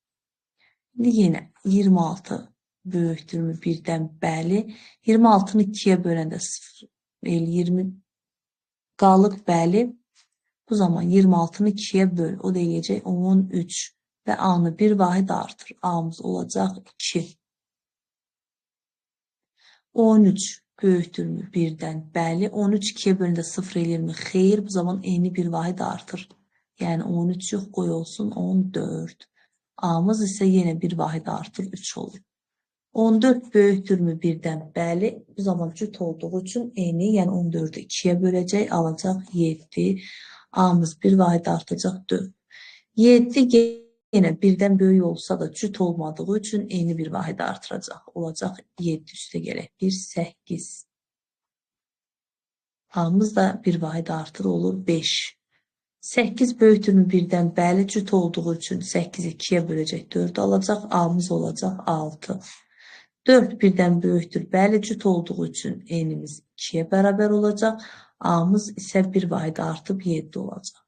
İndi yenə 26 böyükdürmü 1-dən? Bəli. 26-nı 2-yə böləndə 0 20 qalıq bəli. Bu zaman 26-nı 2-yə böl. O da eləyəcək 13 və A-nı bir vahid artır. A-mız olacaq 2. 13 böyükdürmü 1-dən? Bəli. 13 2-yə bölündə 0 eləyirmi? Xeyr. Bu zaman eni bir vahid artır. Yəni 13 yox, qoy olsun 14. A-mız isə yenə bir vahid artır 3 olur. 14 böyükdürmü 1-dən? Bəli. Bu zaman cüt olduğu üçün eni, yəni 14'ü 2-yə böləcək, alacaq 7. A-mız bir vahid artacaq 4. 7 yenə 1-dən böyük olsa da cüt olmadığı üçün eni bir vahid artıracaq. Olacaq 7 üstə gələk. 1, 8. A-mız da bir vahid artır olur 5. 8 böyükdürmü 1-dən? Bəli, cüt olduğu üçün 8'i 2'yə böləcək 4 alacaq. A-mız olacaq 6. 4 1-dən böyükdür. Bəli, cüt olduğu üçün enimiz 2'yə bərabər olacaq. A-mız isə bir vahid artıb 7 olacaq.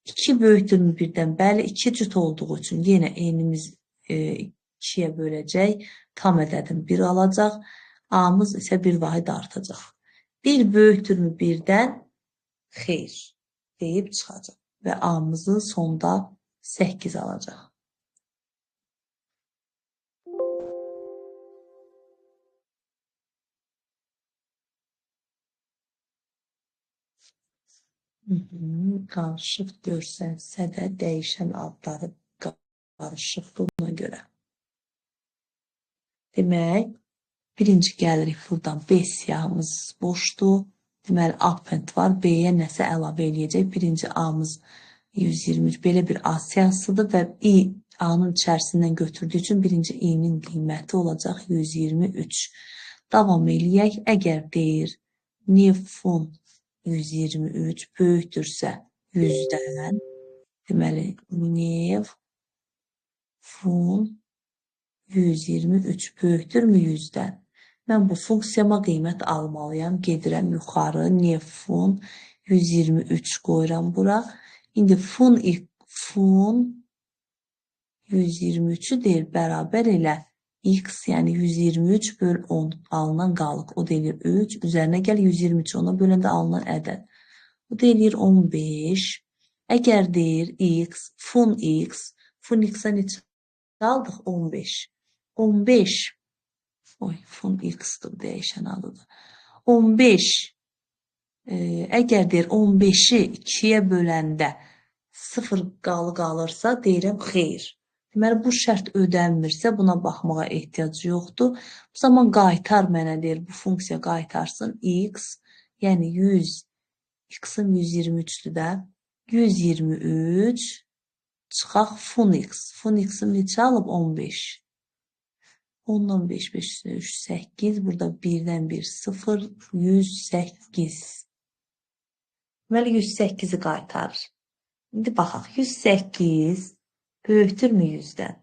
2 böyükdürmü 1-dən? Bəli, 2 cüt olduğu üçün yenə enimiz 2'yə böləcək. Tam ədədim 1 alacaq. A-mız isə bir vahid artacaq. 1 böyükdürmü 1-dən? Xeyr deyib çıxacaq. Və A-mızı sonda 8 alacaq. Qarışıq görsənsə də dəyişən adları qarışıq buna görə. Demək, birinci gəlirik buradan B siyahımız boşdur. Deməli, append var. B-yə nəsə əlavə eləyəcək. Birinci A-mız 123. Belə bir A siyahısıdır və I A-nın içərisindən götürdüyü üçün birinci I-nin qiyməti olacaq 123. Davam eləyək. Əgər deyir nefun 123 böyükdürsə 100-dən, deməli nef fun 123 böyükdürmü 100-dən? Mən bu funksiyama qiymət almalıyam. Gedirəm yuxarı, nef fun 123 qoyuram bura. İndi fun 123'ü deyir bərabər elə x, yəni 123 böl 10 alınan qalıq. O deyir 3, üzərinə gəl 123, ona böləndə alınan ədəd. O deyir 15. Əgər deyir x, fun x-a neçə aldıq? 15. 15. Oy, fun x-dır, dəyişən adıdır. 15. Əgər deyir 15'i 2'yə böləndə 0 qalırsa deyirəm xeyr. Deməli, bu şərt ödənmirsə buna baxmağa ehtiyac yoxdur. Bu zaman qaytar mənə deyir, bu funksiya qaytarsın x, yəni 100, x-in 123'dür də, 123 çıxaq fun x. Fun x-in neçə alıb? 15. 10'dan 5, 5 üstünə 3, 8. Burada 1'dən 1, 0, 108. Deməli, 108'i qaytarır. İndi baxaq, 108 böyükdürmü 100-dən?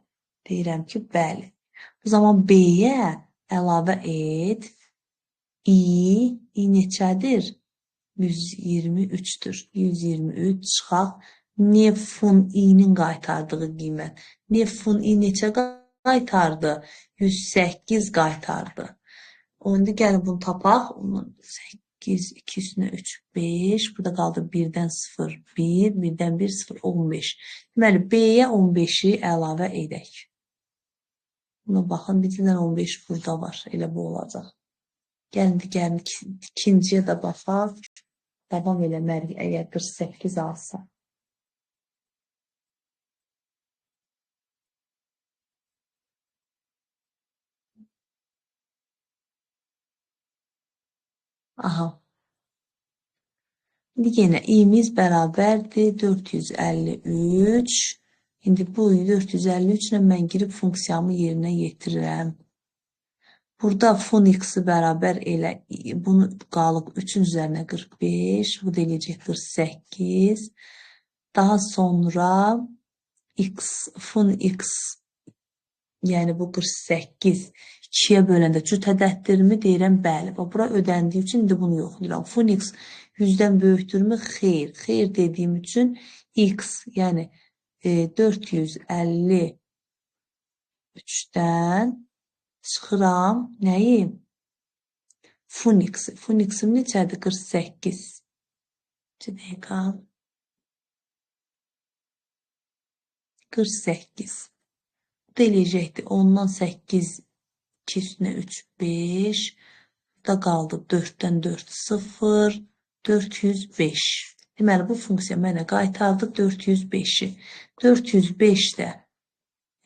Deyirəm ki, bəli. Bu zaman B-yə əlavə et. I neçədir? 123'dür. 123 çıxaq. Nefun I-nin qaytardığı qiymət. Nefun I neçə qaytardı? 108 qaytardı. İndi gəlin bunu tapaq. 8, 2 üstünə 3, 5. Burada qaldı 1'dən 0, 1, 1'dən 1, 0, 15. Deməli, B-yə 15'i əlavə edək. Buna baxın, 1'dən 15 burada var. Elə bu olacaq. Gəlin ikinciyə də baxaq. Davam eləməliyik, əgər 48 alsa. Aha. İndi yenə i'miz bərabərdir 453. İndi bu 453 ilə mən girib funksiyamı yerinə yetirirəm. Burada fun x-i bərabər elə, bunu qalıq 3'ün üzərinə 45, bu da eləyəcək 48. Daha sonra fun x, yəni bu 48 2-yə böləndə cüt ədəddirmi? Deyirəm, bəli. Bura ödəndiyi üçün indi bunu yoxlayıram. Fun x 100-dən böyükdürmü? Xeyr. Xeyr dediyim üçün x, yəni 453-dən çıxıram. Nəyi? Fun x. Fun x-im neçədir? 48. 2 dəqiqə. 48. Bu da eləyəcəkdir. 10-dan 8, 2 üstünə 3, 5. Da qaldı 4-dən 4, 0, 405. Deməli, bu funksiya mənə qaytardı 405-i. 405 də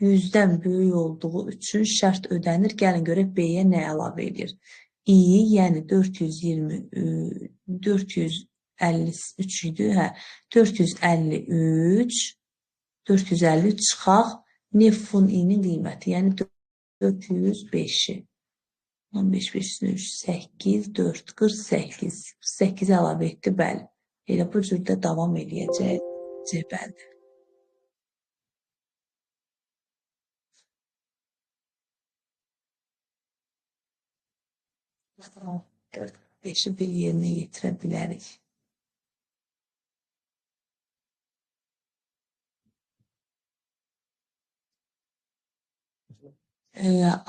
100-dən böyük olduğu üçün şərt ödənir. Gəlin görək B-yə nə əlavə edir? I, yəni 453 idi. 453 çıxaq. Fun i-nin qiyməti, yəni 405-i. 15, 5, 3, 8, 4, 48. 48 əlavə etdi, bəli. Elə bu cürdə davam eləyəcək. Bəli. Beşi bir yerinə yetirə bilərik.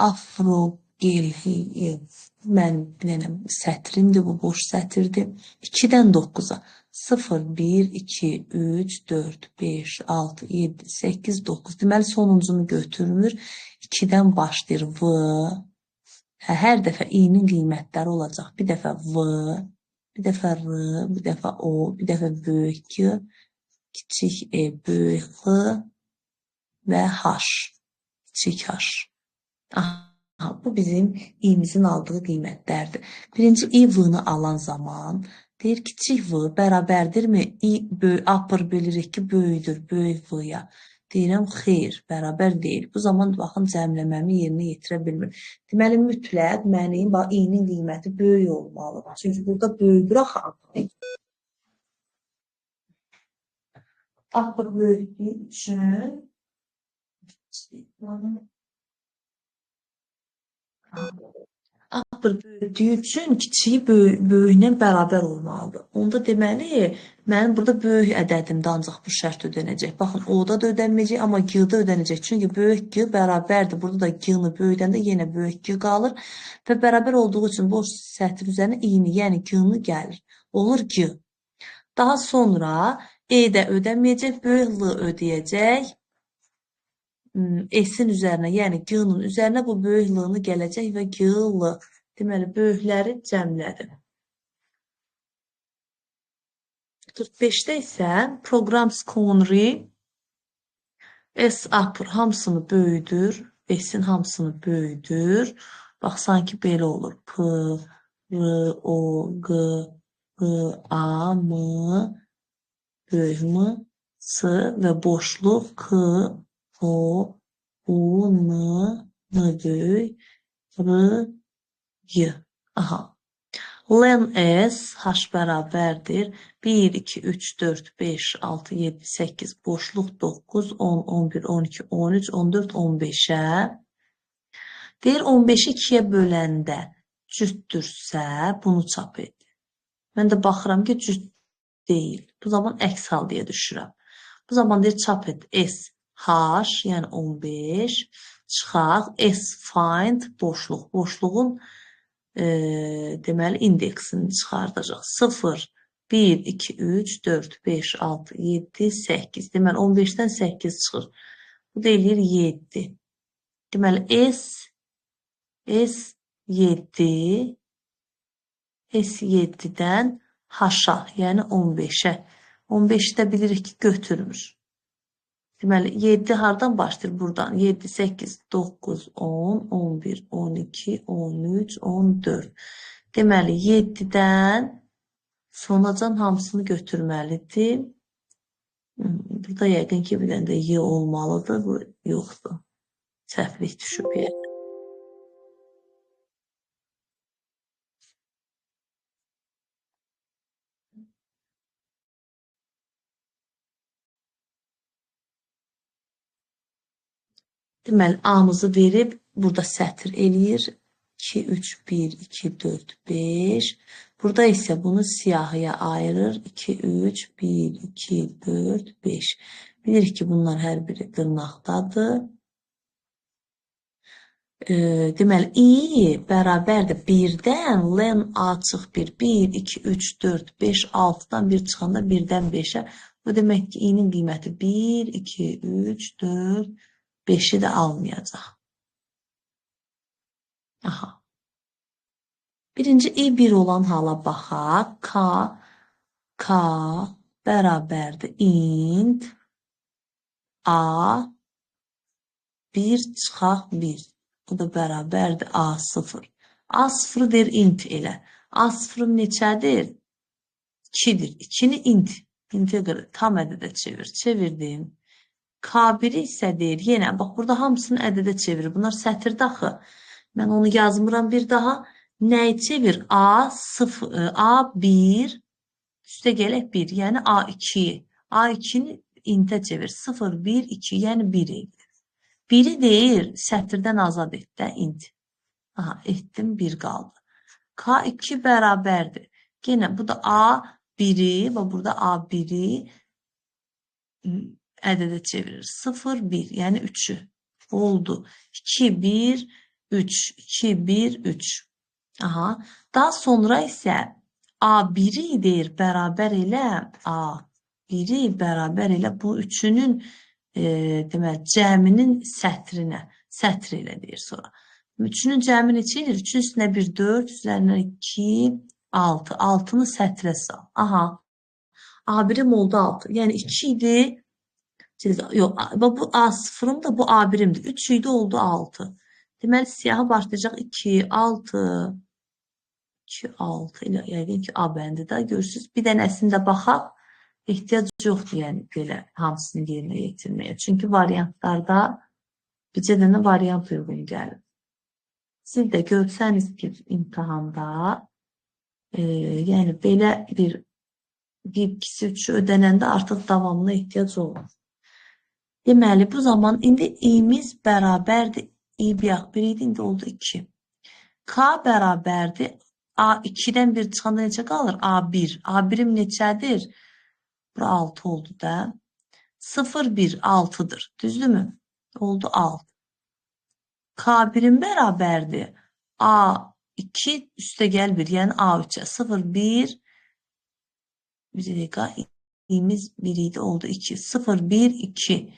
Afrogel mənim bilənəm sətrimdir, bu boş sətirdir. 2-dən 9-a 0, 1, 2, 3, 4, 5, 6, 7, 8, 9. Deməli, sonuncunu götürmür. 2-dən başlayır V. Hər dəfə i-nin qiymətləri olacaq. Bir dəfə V, bir dəfə R, bir dəfə O, bir dəfə böyük G, kiçik E, böyük X və H, kiçik H. Aha, bu bizim i-mizin aldığı qiymətlərdir. Birinci i v-nı alan zaman deyir kiçik v bərabərdirmi? Upper bilirik ki, böyüdür, böyük v-ya. Deyirəm, xeyr, bərabər deyil. Bu zaman baxın, cəmləməmi yerinə yetirə bilmir. Deməli, mütləq mənim i-nin qiyməti böyük olmalıdır. Çünki burada böyüdür axı. Upper böyüdüyü üçün upper böyüdüyü üçün kiçiyi böyüyünə bərabər olmalıdır. Onda deməli, mənim burada böyük ədədimdə ancaq bu şərt ödənəcək. Baxın, O-da da ödənməyəcək, amma G-da ödənəcək. Çünki böyük G bərabərdir. Burada da G-ni böyüdəndə yenə böyük G qalır və bərabər olduğu üçün boş sətr üzərinə i-ni, yəni G-ni gəlir. Olur G. Daha sonra E-də ödənməyəcək, böyük L ödəyəcək. S-in üzərinə, yəni G-nin üzərinə bu böyük L-ni gələcək və G-L. Deməli, böyükləri cəmlədim. 45-də isə programs conry S upper hamısını böyüdür, S-in hamısını böyüdür. Bax, sanki belə olur. P, R, O, G, H, A, M, böyük M, S və boşluq K, O, U, N, N böyük, R, Y. Aha. Len S, H bərabərdir. 1, 2, 3, 4, 5, 6, 7, 8, boşluq 9, 10, 11, 12, 13, 14, 15-ə. Deyir, 15-i 2-yə böləndə cütdürsə, bunu çap et. Mən də baxıram ki, cüt deyil. Bu zaman əks haldıya düşürəm. Bu zaman deyir, çap et S, H, yəni 15, çıxaq, S, find, boşluq. Boşluğun deməli, indeksini çıxardacaq. 0, 1, 2, 3, 4, 5, 6, 7, 8. Deməli, 15-dən 8 çıxır. Bu da eləyir 7. Deməli, S7, S7-dən H-a, yəni 15-ə. 15-i də bilirik ki, götürmür. Deməli, 7 hardan başlayır? Buradan. 7, 8, 9, 10, 11, 12, 13, 14. Deməli, 7-dən sonacan hamısını götürməlidir. Burada yəqin ki, bir dənə də Y olmalıdır. Bu yoxdur. Səhvlik düşüb yəqin. Deməli, A-mızı verib, burada sətr eləyir. 2, 3, 1, 2, 4, 5. Burada isə bunu siyahıya ayırır. 2, 3, 1, 2, 4, 5. Bilirik ki, bunlar hər biri dırnaqdadır. Deməli, i bərabərdir 1-dən, len açıq 1, 1, 2, 3, 4, 5, 6-dan 1 çıxanda 1-dən 5-ə. Bu demək ki, i-nin qiyməti 1, 2, 3, 4, 5-i də almayacaq. Aha. Birinci i1 olan hala baxaq. K bərabərdir int a 1 çıxaq 1. Bu da bərabərdir A0. A0 deyir int elə. A0 neçədir? 2-dir. 2-ni integral tam ədədə çevir. Çevirdim. K1 isə deyir yenə. Bax, burada hamısını ədədə çevir. Bunlar sətirdə axı. Mən onu yazmıram bir daha. Nəyi çevir? A0, A1 üstə gələk 1. Yəni A2. A2-ni intə çevir. 0, 1, 2. Yəni 1 edir. 1'i deyir, sətirdən azad et də int. Aha, etdim, 1 qaldı. K2 bərabərdir. Yenə bu da A1'i və burada A1'i ədədə çevirir. 0, 1, yəni 3'ü. Oldu. 2, 1, 3. 2, 1, 3. Aha. Daha sonra isə A1'i deyir, bərabər elə A1'i bərabər elə bu üçünün deməli, cəminin sətrinə, sətr elə deyir sonra. Üçünün cəmi neçə edir? 3-ün üstünə 1, 4, üzərinə 2, 6. 6-nı sətrə sal. Aha. A1'im oldu 6. Yəni 2 idi. Yox, bu A0'ım da bu A1'imdir. 3 idi, oldu 6. Deməli, siyahı başlayacaq 2, 6. 2, 6 ilə yəqin ki, A bəndidə. Görürsünüz, bir dənəsində baxaq. Ehtiyac yoxdur, yəni belə hamısını yerinə yetirməyə. Çünki variantlarda bircə dənə variant uyğun gəlir. Siz də görsəniz ki, imtahanda yəni belə bir 2-si 3'ü ödənəndə artıq davamlı ehtiyac olmaz. Deməli, bu zaman indi i'miz bərabərdir. i biyaq 1 idi, indi oldu 2. K bərabərdir. A2'dən 1 çıxanda necə qalır? A1. A1'im neçədir? Bura 6 oldu da. 0, 1, 6'dır. Düzdür mü? Oldu 6. K1'in bərabərdir. A2 üstə gəl 1. Yəni A3'ə. 0, 1. Bir dəqiqə. i'miz 1 idi. Oldu 2. 0, 1, 2.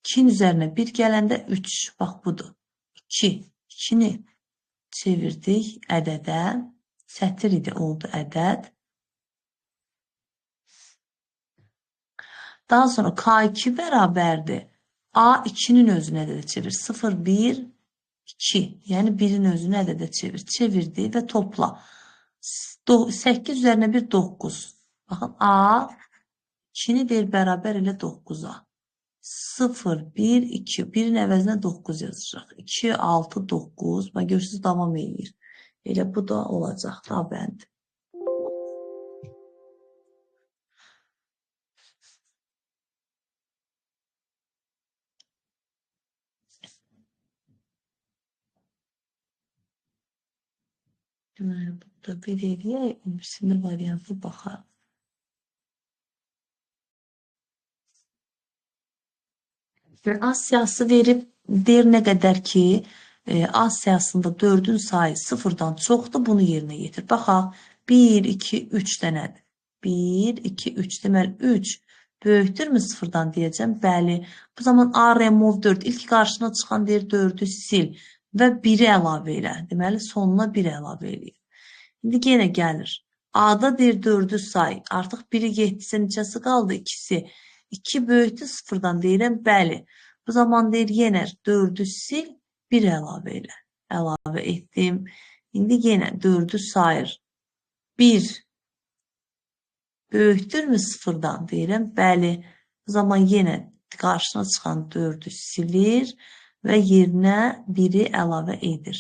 2'nin üzərinə 1 gələndə 3. Bax budur. 2. 2'ni çevirdik ədədə. Sətir idi. Oldu ədəd. Daha sonra K2 bərabərdir. A2'nin özünə ədədə çevir. 0, 1, 2. Yəni 1'in özünü ədədə çevir. Çevirdi və topla. 8 üzərinə 1, 9. Baxın, A2'ni deyir bərabər elə 9'a. 0, 1, 2. 1'in əvəzinə 9 yazacaq. 2, 6, 9. Bax, görürsünüz, davam edir. Elə bu da olacaq da bənd. Deməli, burada bir eləyək, birisinin variantı baxaq. A siyahısı verib, deyir nə qədər ki, A siyahısında 4'ün sayı 0'dan çoxdur, bunu yerinə yetir. Baxaq, 1, 2, 3 dənədir. 1, 2, 3, deməli 3 böyükdürmü 0'dan deyəcəm? Bəli. Bu zaman A remove 4, ilk qarşına çıxan deyir 4'ü sil və 1'i əlavə elə. Deməli, sonuna 1 əlavə eləyir. İndi yenə gəlir. A'da deyir 4'ü say. Artıq 1'i getdisə neçəsi qaldı? 2'si. 2 böyükdür 0'dan deyirəm. Bəli. Bu zaman deyir yenə 4'ü sil, 1 əlavə elə. Əlavə etdim. İndi yenə 4'ü sayır. 1 böyükdürmü 0'dan deyirəm. Bəli. Bu zaman yenə qarşına çıxan 4'ü silir və yerinə 1'i əlavə edir.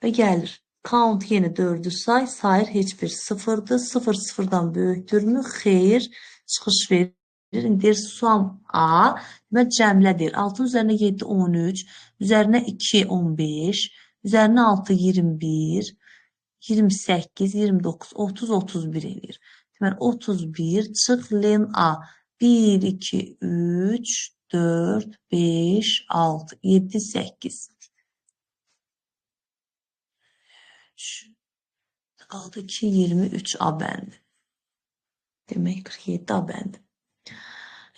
Və gəlir. Count yenə 4'ü say. Sayır heç bir 0'dır. 0 0'dan böyükdürmü? Xeyr. Çıxış verir. deyir sum A və cəmlədir. 6 üzərinə 7 13, üzərinə 2 15, üzərinə 6 21, 28, 29, 30, 31 edir. Deməli 31 çıx len A. 1 2 3 4 5 6 7 8. 6 2 23 A bəndi. Demək 47 A bəndi.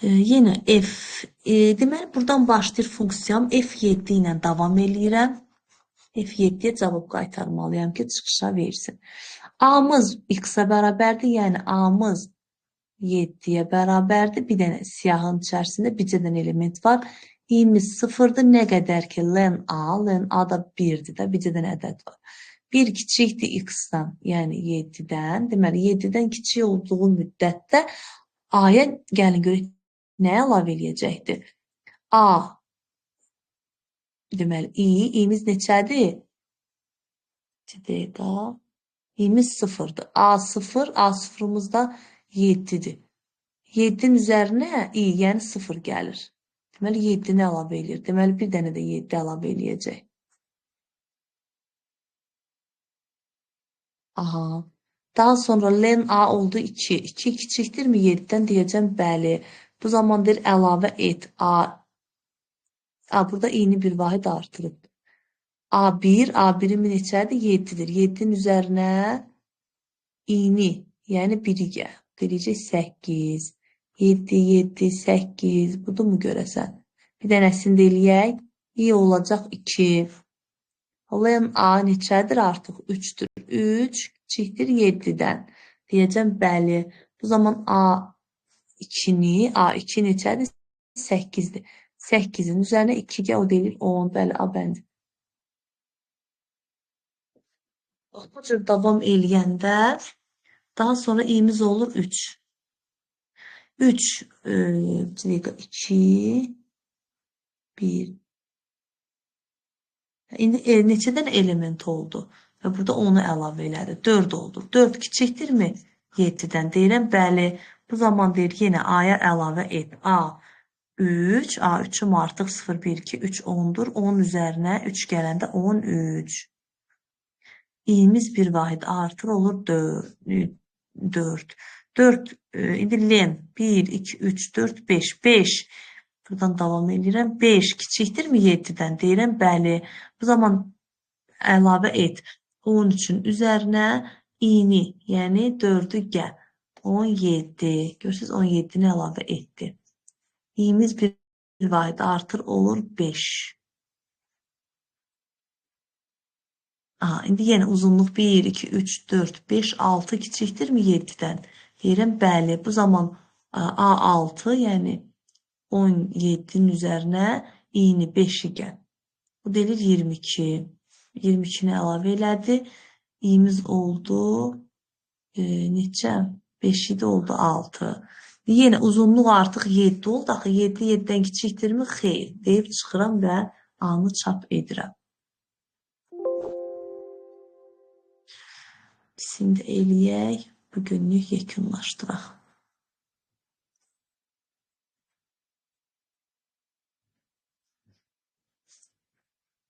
Yenə F. Deməli buradan başlayır funksiyam. F7 ilə davam eləyirəm. F7-yə cavab qaytarmalıyam ki, çıxışa versin. A-mız x-ə bərabərdir, yəni A-mız 7-yə bərabərdir. Bir dənə siyahın içərisində bircə dənə element var. İ'miz 0-dır, nə qədər ki, len A da 1-dir də, bircə dənə ədəd var. 1 kiçikdir x-dan, yəni 7-dən. Deməli, 7-dən kiçik olduğu müddətdə A-ya gəlin görək nə əlavə eləyəcəkdir? A, deməli, i'miz neçədir? İ'miz 0-dır. A0'ımız da 7-dir. 7'nin üzərinə i, yəni 0 gəlir. Deməli, 7-ni əlavə eləyir. Deməli, bir dənə də 7 əlavə eləyəcək. Aha. Daha sonra len A oldu 2. 2 kiçikdirmi 7-dən deyəcəm, bəli. Bu zaman deyir, əlavə et. Burada i'ni bir vahid artırıb. A1'in neçədir? 7'dir. 7'nin üzərinə i'ni, yəni 1'i gəl. Deyəcək 8. 7, 7, 8. Budur mu görəsən? Bir dənəsini də eləyək. i olacaq 2. Len A neçədir artıq? 3'dür. 3 kiçikdir 7'dən. Deyəcəm, bəli. Bu zaman A2 neçədir? 8'dir. 8'in üzərinə 2 gəl, o deyilir 10. Bəli, A bəndi. Bu cür davam eləyəndə daha sonra i'miz olur 3. 3, 2, 1. İndi neçədən element oldu? Və burada onu əlavə elədi. 4 oldu. 4 kiçikdirmi? 7-dən deyirəm, bəli. Bu zaman deyir, yenə A-ya əlavə et. A3, A3'üm artıq 0, 1, 2, 3, 10'dur. 10 üzərinə 3 gələndə 13. i'miz bir vahid artır olur 4. 4, indi len 1, 2, 3, 4, 5. 5. Buradan davam edirəm. 5 kiçikdirmi 7-dən? Deyirəm, bəli. Bu zaman əlavə et. 13'ün üzərinə i'ni, yəni 4'ü gəl. 17. Görürsünüz, 17'ni əlavə etdi. i'miz bir vahid artır olur 5. İndi yenə uzunluq 1, 2, 3, 4, 5, 6 kiçikdirmi 7-dən? Deyirəm, bəli. Bu zaman A6, yəni 17'nin üzərinə i'ni 5'i gəl. Bu deyilir 22. 22'ni əlavə elədi. i'miz oldu neçə? 5 idi, oldu 6. Yenə uzunluq artıq 7 oldu. Axı 7 7-dən kiçikdirmi? Xeyr. Deyib çıxıram və A-nı çap edirəm. Şimdi eləyək. Bugünlük yekunlaşdıraq.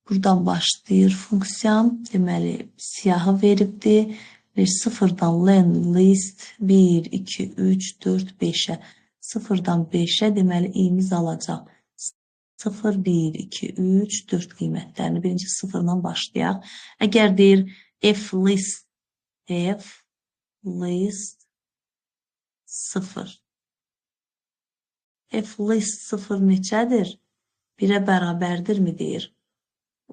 Buradan başlayır funksiyam. Deməli, siyahı veribdir. Ve 0'dan len list 1, 2, 3, 4, 5'ə. 0'dan 5'ə deməli i'miz alacaq. 0, 1, 2, 3, 4 qiymətlərini. Birinci 0-dan başlayaq. Əgər deyir f list 0. F list 0 neçədir? 1'ə bərabərdirmi deyir.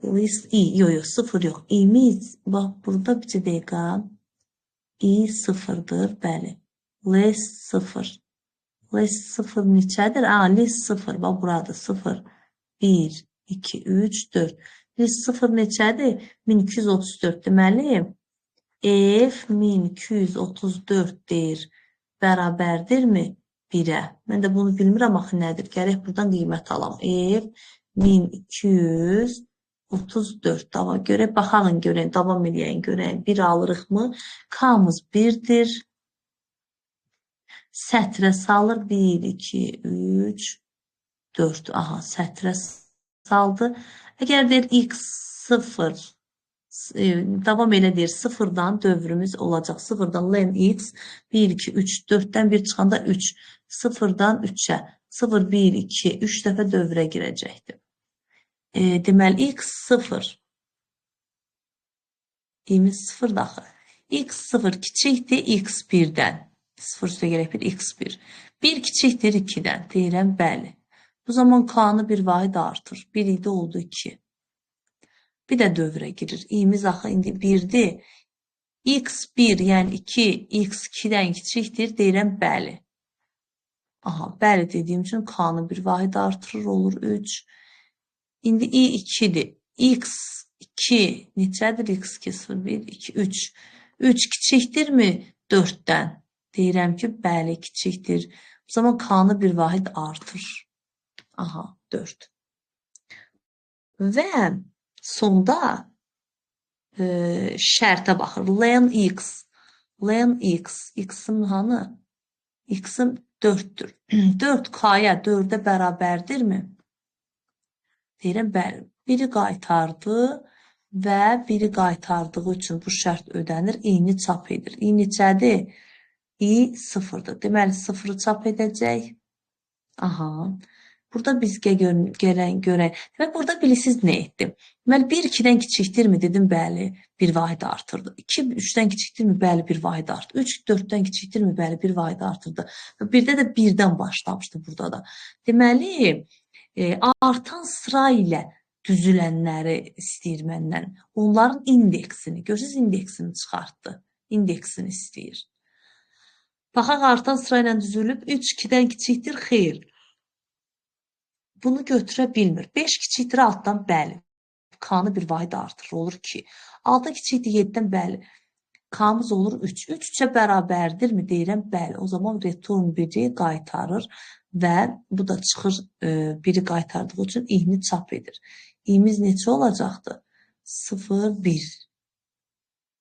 List i, yox, 0 yox. i'miz, bax, burada bir dəqiqə. i 0'dır, bəli. List 0. List 0 neçədir? List 0, bax, burada 0. 1, 2, 3, 4. List 0 neçədir? 1234. Deməli, f 1234 deyir. Bərabərdirmi? 1'ə. Mən də bunu bilmirəm, axı nədir? Gərək buradan qiymət alam. F 1234. Görək, baxalım, görək, davam edəyən görək. 1 alırıq mı? K'mız 1'dir. Sətrə salır 1, 2, 3, 4. Aha, sətrə saldı. Əgər deyir x0 davam elə deyir, sıfırdan dövrümüz olacaq. Sıfırdan len x 1, 2, 3, 4-dən 1 çıxanda 3. Sıfırdan 3-ə. 0, 1, 2, 3 dəfə dövrə girəcəkdir. Deməli, x 0. İ'miz 0 daxil. X 0 kiçikdir x 1-dən. 0 üstə gələk 1, x 1. 1 kiçikdir 2-dən. Deyirəm, bəli. Bu zaman K'nı bir vahid artır. 1 idi, oldu 2. Bir də dövrə girir. İ'miz axı indi 1-dir. x1, yəni 2, x2-dən kiçikdir. Deyirəm, bəli. Aha, bəli dediyim üçün K'nı bir vahid artırır, olur 3. İndi i2-dir. x2 neçədir? x2, 0, 1, 2, 3. 3 kiçikdirmi 4-dən? Deyirəm ki, bəli, kiçikdir. Bu zaman K'nı bir vahid artır. Aha, 4. Və sonda şərtə baxır. Len x. Len x. X'im hanı? X'im 4'dür. 4 K'ya 4'e bərabərdirmi? Deyirəm, bəli. Biri qaytardı və biri qaytardığı üçün bu şərt ödənir. İ'ni çap edir. İ neçədir? İ 0'dır. Deməli, 0'ı çap edəcək. Aha. Burada biz görək. Demək, burada bilirsiniz nə etdim? Deməli, 1 2-dən kiçikdirmi? Dedim, bəli, bir vahid artırdı. 2 3-dən kiçikdirmi? Bəli, bir vahid artırdı. 3 4-dən kiçikdirmi? Bəli, bir vahid artırdı. Birdə də 1-dən başlamışdı burada da. Deməli, artan sıra ilə düzülənləri istəyir məndən. Onların indeksini, görürsünüz, indeksini çıxartdı. İndeksini istəyir. Baxaq, artan sıra ilə düzülüb 3 2-dən kiçikdir, xeyr. Bunu götürə bilmir. 5 kiçikdir 6-dan, bəli. K'nı bir vahid artırır, olur 2. 6 kiçikdir 7-dən, bəli. K'mız olur 3. 3 3-ə bərabərdirmi? Deyirəm, bəli. O zaman return biri qaytarır və bu da çıxır biri qaytardığı üçün i'ni çap edir. İ'miz neçə olacaqdır? 0, 1.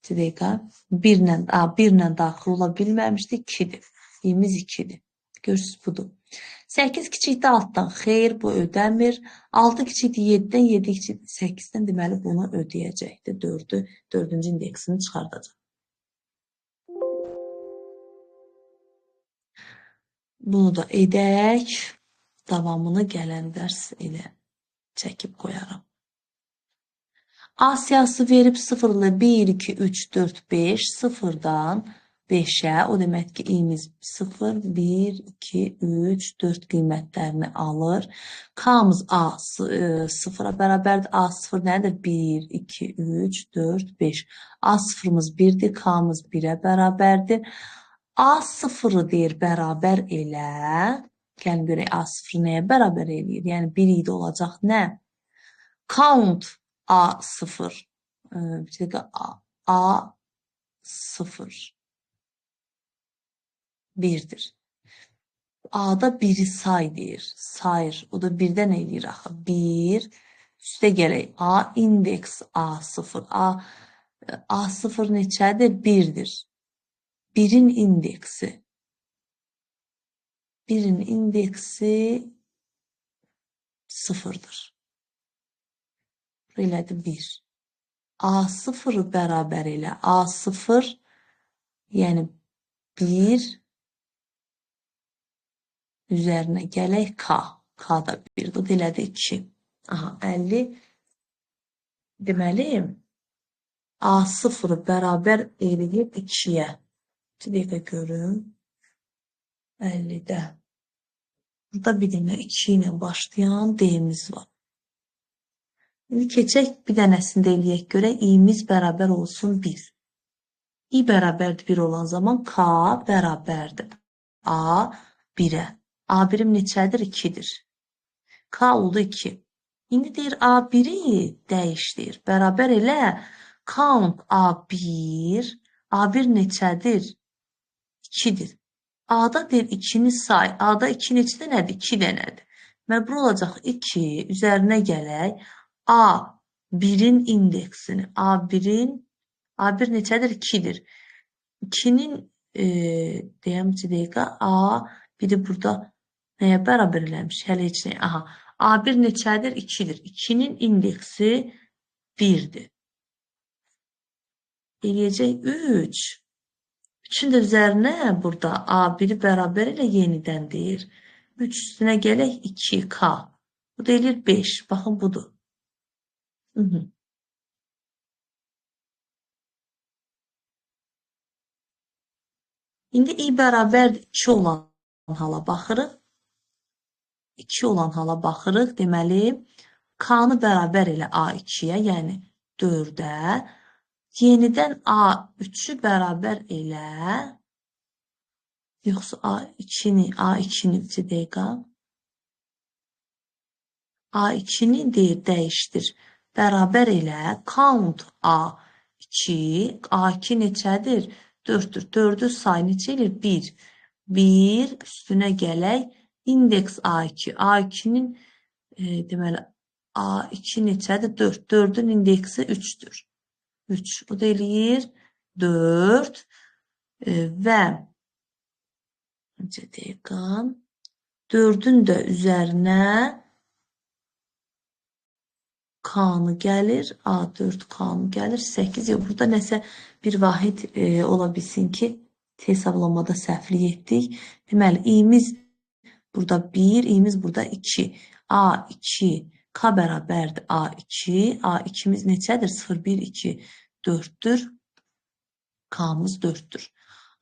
2 dəqiqə. 1 ilə daxil ola bilməmişdi, 2-dir. İ'miz 2-dir. Görürsünüz, budur. 8 kiçikdir 6-dan, xeyr, bu ödəmir. 6 kiçikdir 7-dən, 7 kiçikdir 8-dən, deməli bunu ödəyəcəkdir. 4-cü indeksini çıxardacaq. Bunu da edək. Davamını gələn dərs ilə çəkib qoyaram. A siyahısı verib 0 ilə 1, 2, 3, 4, 5, 0-dan 5'ə, o demək ki, i'miz 0, 1, 2, 3, 4 qiymətlərini alır. K'mız A 0'a bərabərdir. A 0 nədir? 1, 2, 3, 4, 5. A 0'mız 1'dir, K'mız 1'ə bərabərdir. A 0'ı deyir bərabər elə. Gəlin görək, A 0 nəyə bərabər eləyir? Yəni 1 idi olacaq nə? Count A 0. Bir dəqiqə, A 0. 1'dir. A'da 1'i say deyir. Sayır. O da 1'dən eləyir axı. 1. Üstə gələk. A indeks A0. A0 neçədir? 1'dir. 1'in indeksi. 1'in indeksi 0'dır. Belədir 1. A0'ı bərabər elə. A0 yəni 1 üzərinə gələk K. K da 1. Bu elədi 2. Aha, 50. Deməli, A0'ı bərabər eləyib 2'yə. Bir dəqiqə görüm. 50'də. Burada bir dənə 2 ilə başlayan D'miz var. İndi keçək bir dənəsində eləyək görək. i'miz bərabər olsun 1. i bərabərdir 1 olan zaman K bərabərdir A 1'ə. A1'im neçədir? 2'dir. K oldu 2. İndi deyir A1'i dəyişdir. Bərabər elə count A1. A1 neçədir? 2'dir. A'da deyir 2'ni say. A'da 2 neçə dənədir? 2 dənədir. Deməli, bu olacaq 2. Üzərinə gələk. A1'in indeksini. A1 neçədir? 2'dir. 2'nin deyəm ki, dəqiqə A biri burada nəyə bərabər eləmiş? Hələ heç nə. Aha. A1 neçədir? 2-dir. 2-nin indeksi 1-dir. Eləyəcək 3. 3-ün də üzərinə burada A1-i bərabər ilə yenidən deyir. 3 üstünə gələk 2K. Bu da eləyir 5. Baxın budur. Hı -hı. İndi i bərabər 2 olan hala baxırıq. 2 olan hala baxırıq. Deməli, K-nı bərabər elə A2-yə, yəni 4-ə. Yenidən A3-ü bərabər elə. Yoxsa A2-ni bir dəqiqə. A2-ni deyir, dəyişdir. Bərabər elə count A2. A2 neçədir? 4-dür. 4-ü say neçə eləyir? 1. 1 üstünə gələk. İndeks A2. A2-nin deməli A2 neçədir? 4. 4-ün indeksi 3-dür. 3. O da eləyir 4 və necə deyirəm? 4-ün də üzərinə K-nı gəlir. A4 K-nı gəlir. 8. Burada nəsə bir vahid ola bilsin ki, hesablamada səhvlik etdik. Deməli, i'miz burada 1, i'miz burada 2. A2 K bərabərdir A2. A2'miz neçədir? 0, 1, 2, 4'dür. K'mız 4'dür.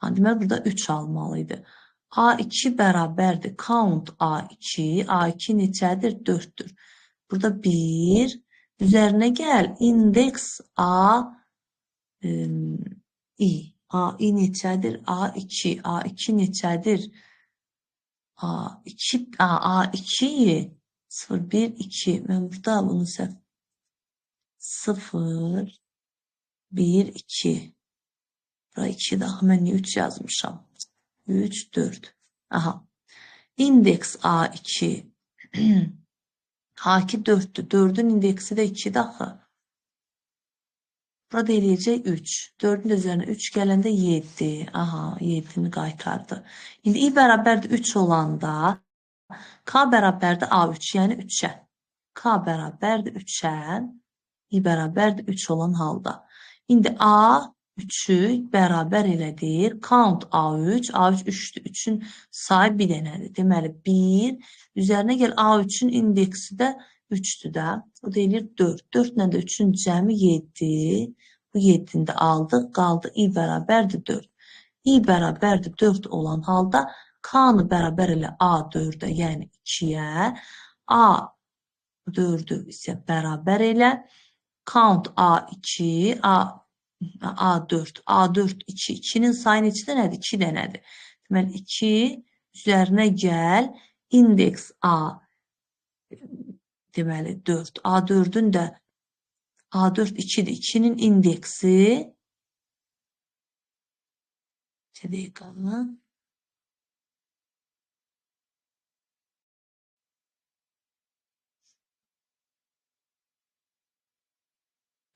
Deməli, burada 3 almalıydı. A2 bərabərdir. Count A2. A2 neçədir? 4'dür. Burada 1. Üzərinə gəl. İndeks I. I neçədir? A2. A2 neçədir? A2 0, 1, 2. Mən burada bunu 0, 1, 2. Bura 2 daha mən 3 yazmışam. 3, 4. Aha. İndeks A2. A2 4'dür. 4'ün indeksi də 2'dir axı. Burada eləyəcək 3. 4'ün üzərinə 3 gələndə 7. Aha, 7'ni qaytardı. İndi i bərabərdir 3 olanda K bərabərdir A3, yəni 3'ə. K bərabərdir 3'ə. I bərabərdir 3 olan halda. İndi A3'ü bərabər elədir. Count A3. A3 3'dür. 3'ün sayı bir dənədir. Deməli 1. Üzərinə gəl A3'ün indeksi də 3'dür də. O da eləyir 4. 4 ilə də 3'ün cəmi 7. Bu 7'ni də aldıq. Qaldı i bərabərdir 4. I bərabərdir 4 olan halda K-nı bərabər elə A4'ə, yəni 2'yə. A4'ü isə bərabər elə. Count A2, A4, A4, 2. 2'nin sayı neçə dənədir? 2 dənədir. Deməli, 2 üzərinə gəl. İndeks A, deməli, 4. A4'ün də A4 2'dir. 2'nin indeksi dəqiqə.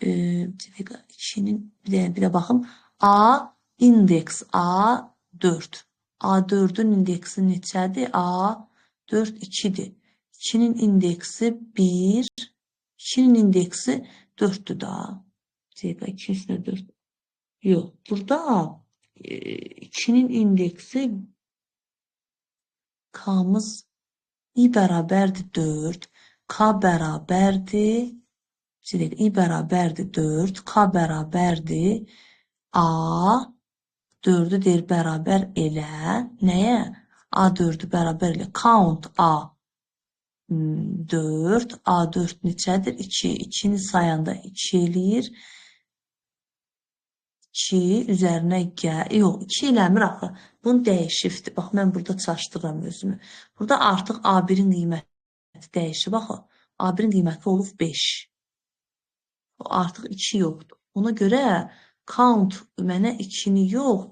Bir 2'nin bir də baxım. A indeks A4. A4'ün indeksi neçədir? A4 2'dir. 2'nin indeksi 1. 2'nin indeksi 4'dür da. Bir dəqiqə 2 üstünə 4. Yox. Burada 2'nin indeksi K'mız i bərabərdir 4. K bərabərdir. I bərabərdir 4. K bərabərdir. A 4'ü deyir bərabər elə. Nəyə? A4'ü bərabər elə. Count A4. A4 neçədir? 2. 2'ni sayanda 2 eləyir. 2 üzərinə gəl. Yox, 2 eləmir axı. Bunu dəyişibdir. Bax, mən burada çaşdıram özümü. Burada artıq A1'in qiyməti dəyişib axı. A1'in qiyməti olub 5. Artıq 2 yoxdur. Ona görə count mənə 2'ni yox.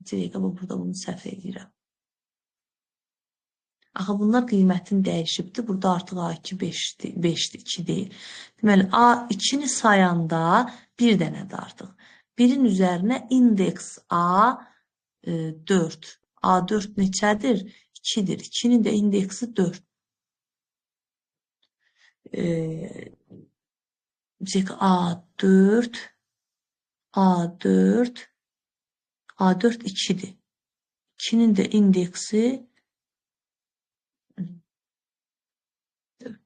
Dəqiqə, burada bunu səhv edirəm. Axı bunlar qiymətini dəyişibdir. Burada artıq A2 5'dir, 2 deyil. Deməli, A2'ni sayanda bir dənədir artıq. 1'in üzərinə indeks A 4. A4 neçədir? 2-dir. 2-nin də indeksi 4. A4 A4 A4 2-dir. 2-nin də indeksi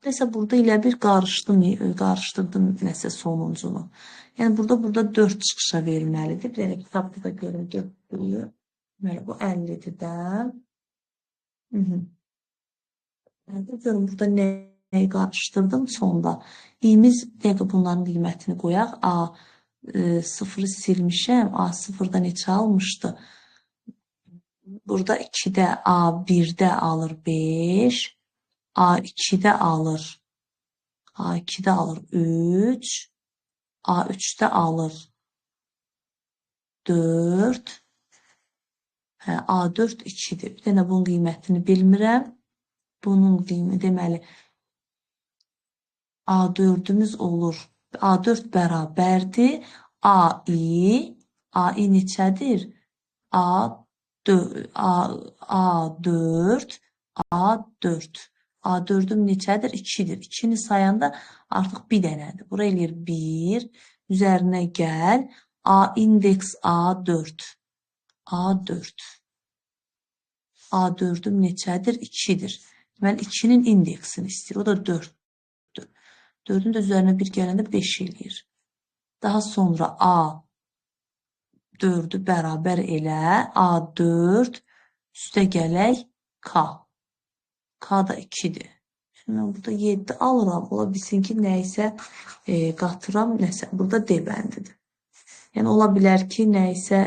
nəsə burada ilə bir qarışdırdım nəsə sonuncunu. Yəni burada 4 çıxışa verilməlidir. Bir dənə kitabda da görün 4 bölü. Deməli bu 50-dir də. Görün burada nəyi qarışdırdım sonda. İ'miz dəqiq bunların qiymətini qoyaq. A0-ı silmişəm. A0-da neçə almışdı? Burada 2-də A1-də alır 5. A2-də alır. A2-də alır 3. A3-də alır 4. A4 2-dir. Bir dənə bunun qiymətini bilmirəm. Bunun qiyməti deməli A4-ümüz olur. A4 bərabərdir. AI neçədir? A4 A4'üm neçədir? 2-dir. 2-ni sayanda artıq bir dənədir. Bura eləyir 1. Üzərinə gəl. A indeks A4. A4'üm neçədir? 2-dir. Deməli 2-nin indeksini istəyir. O da 4'dür. 4'ün də üzərinə 1 gələndə 5 eləyir. Daha sonra A4'ü bərabər elə. A4 üstə gələk K. K da 2'dir. Şimdi mən burada 7 alıram. Ola bilsin ki, nəyisə qatıram, nəsə. Burada D bəndidir. Yəni, ola bilər ki, nəyisə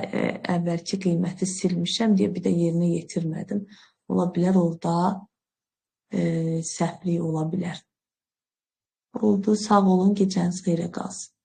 əvvəlki qiyməti silmişəm deyə bir də yerinə yetirmədim. Ola bilər orada səhvlik ola bilər. Oldu. Sağ olun. Gecəniz xeyrə qalsın.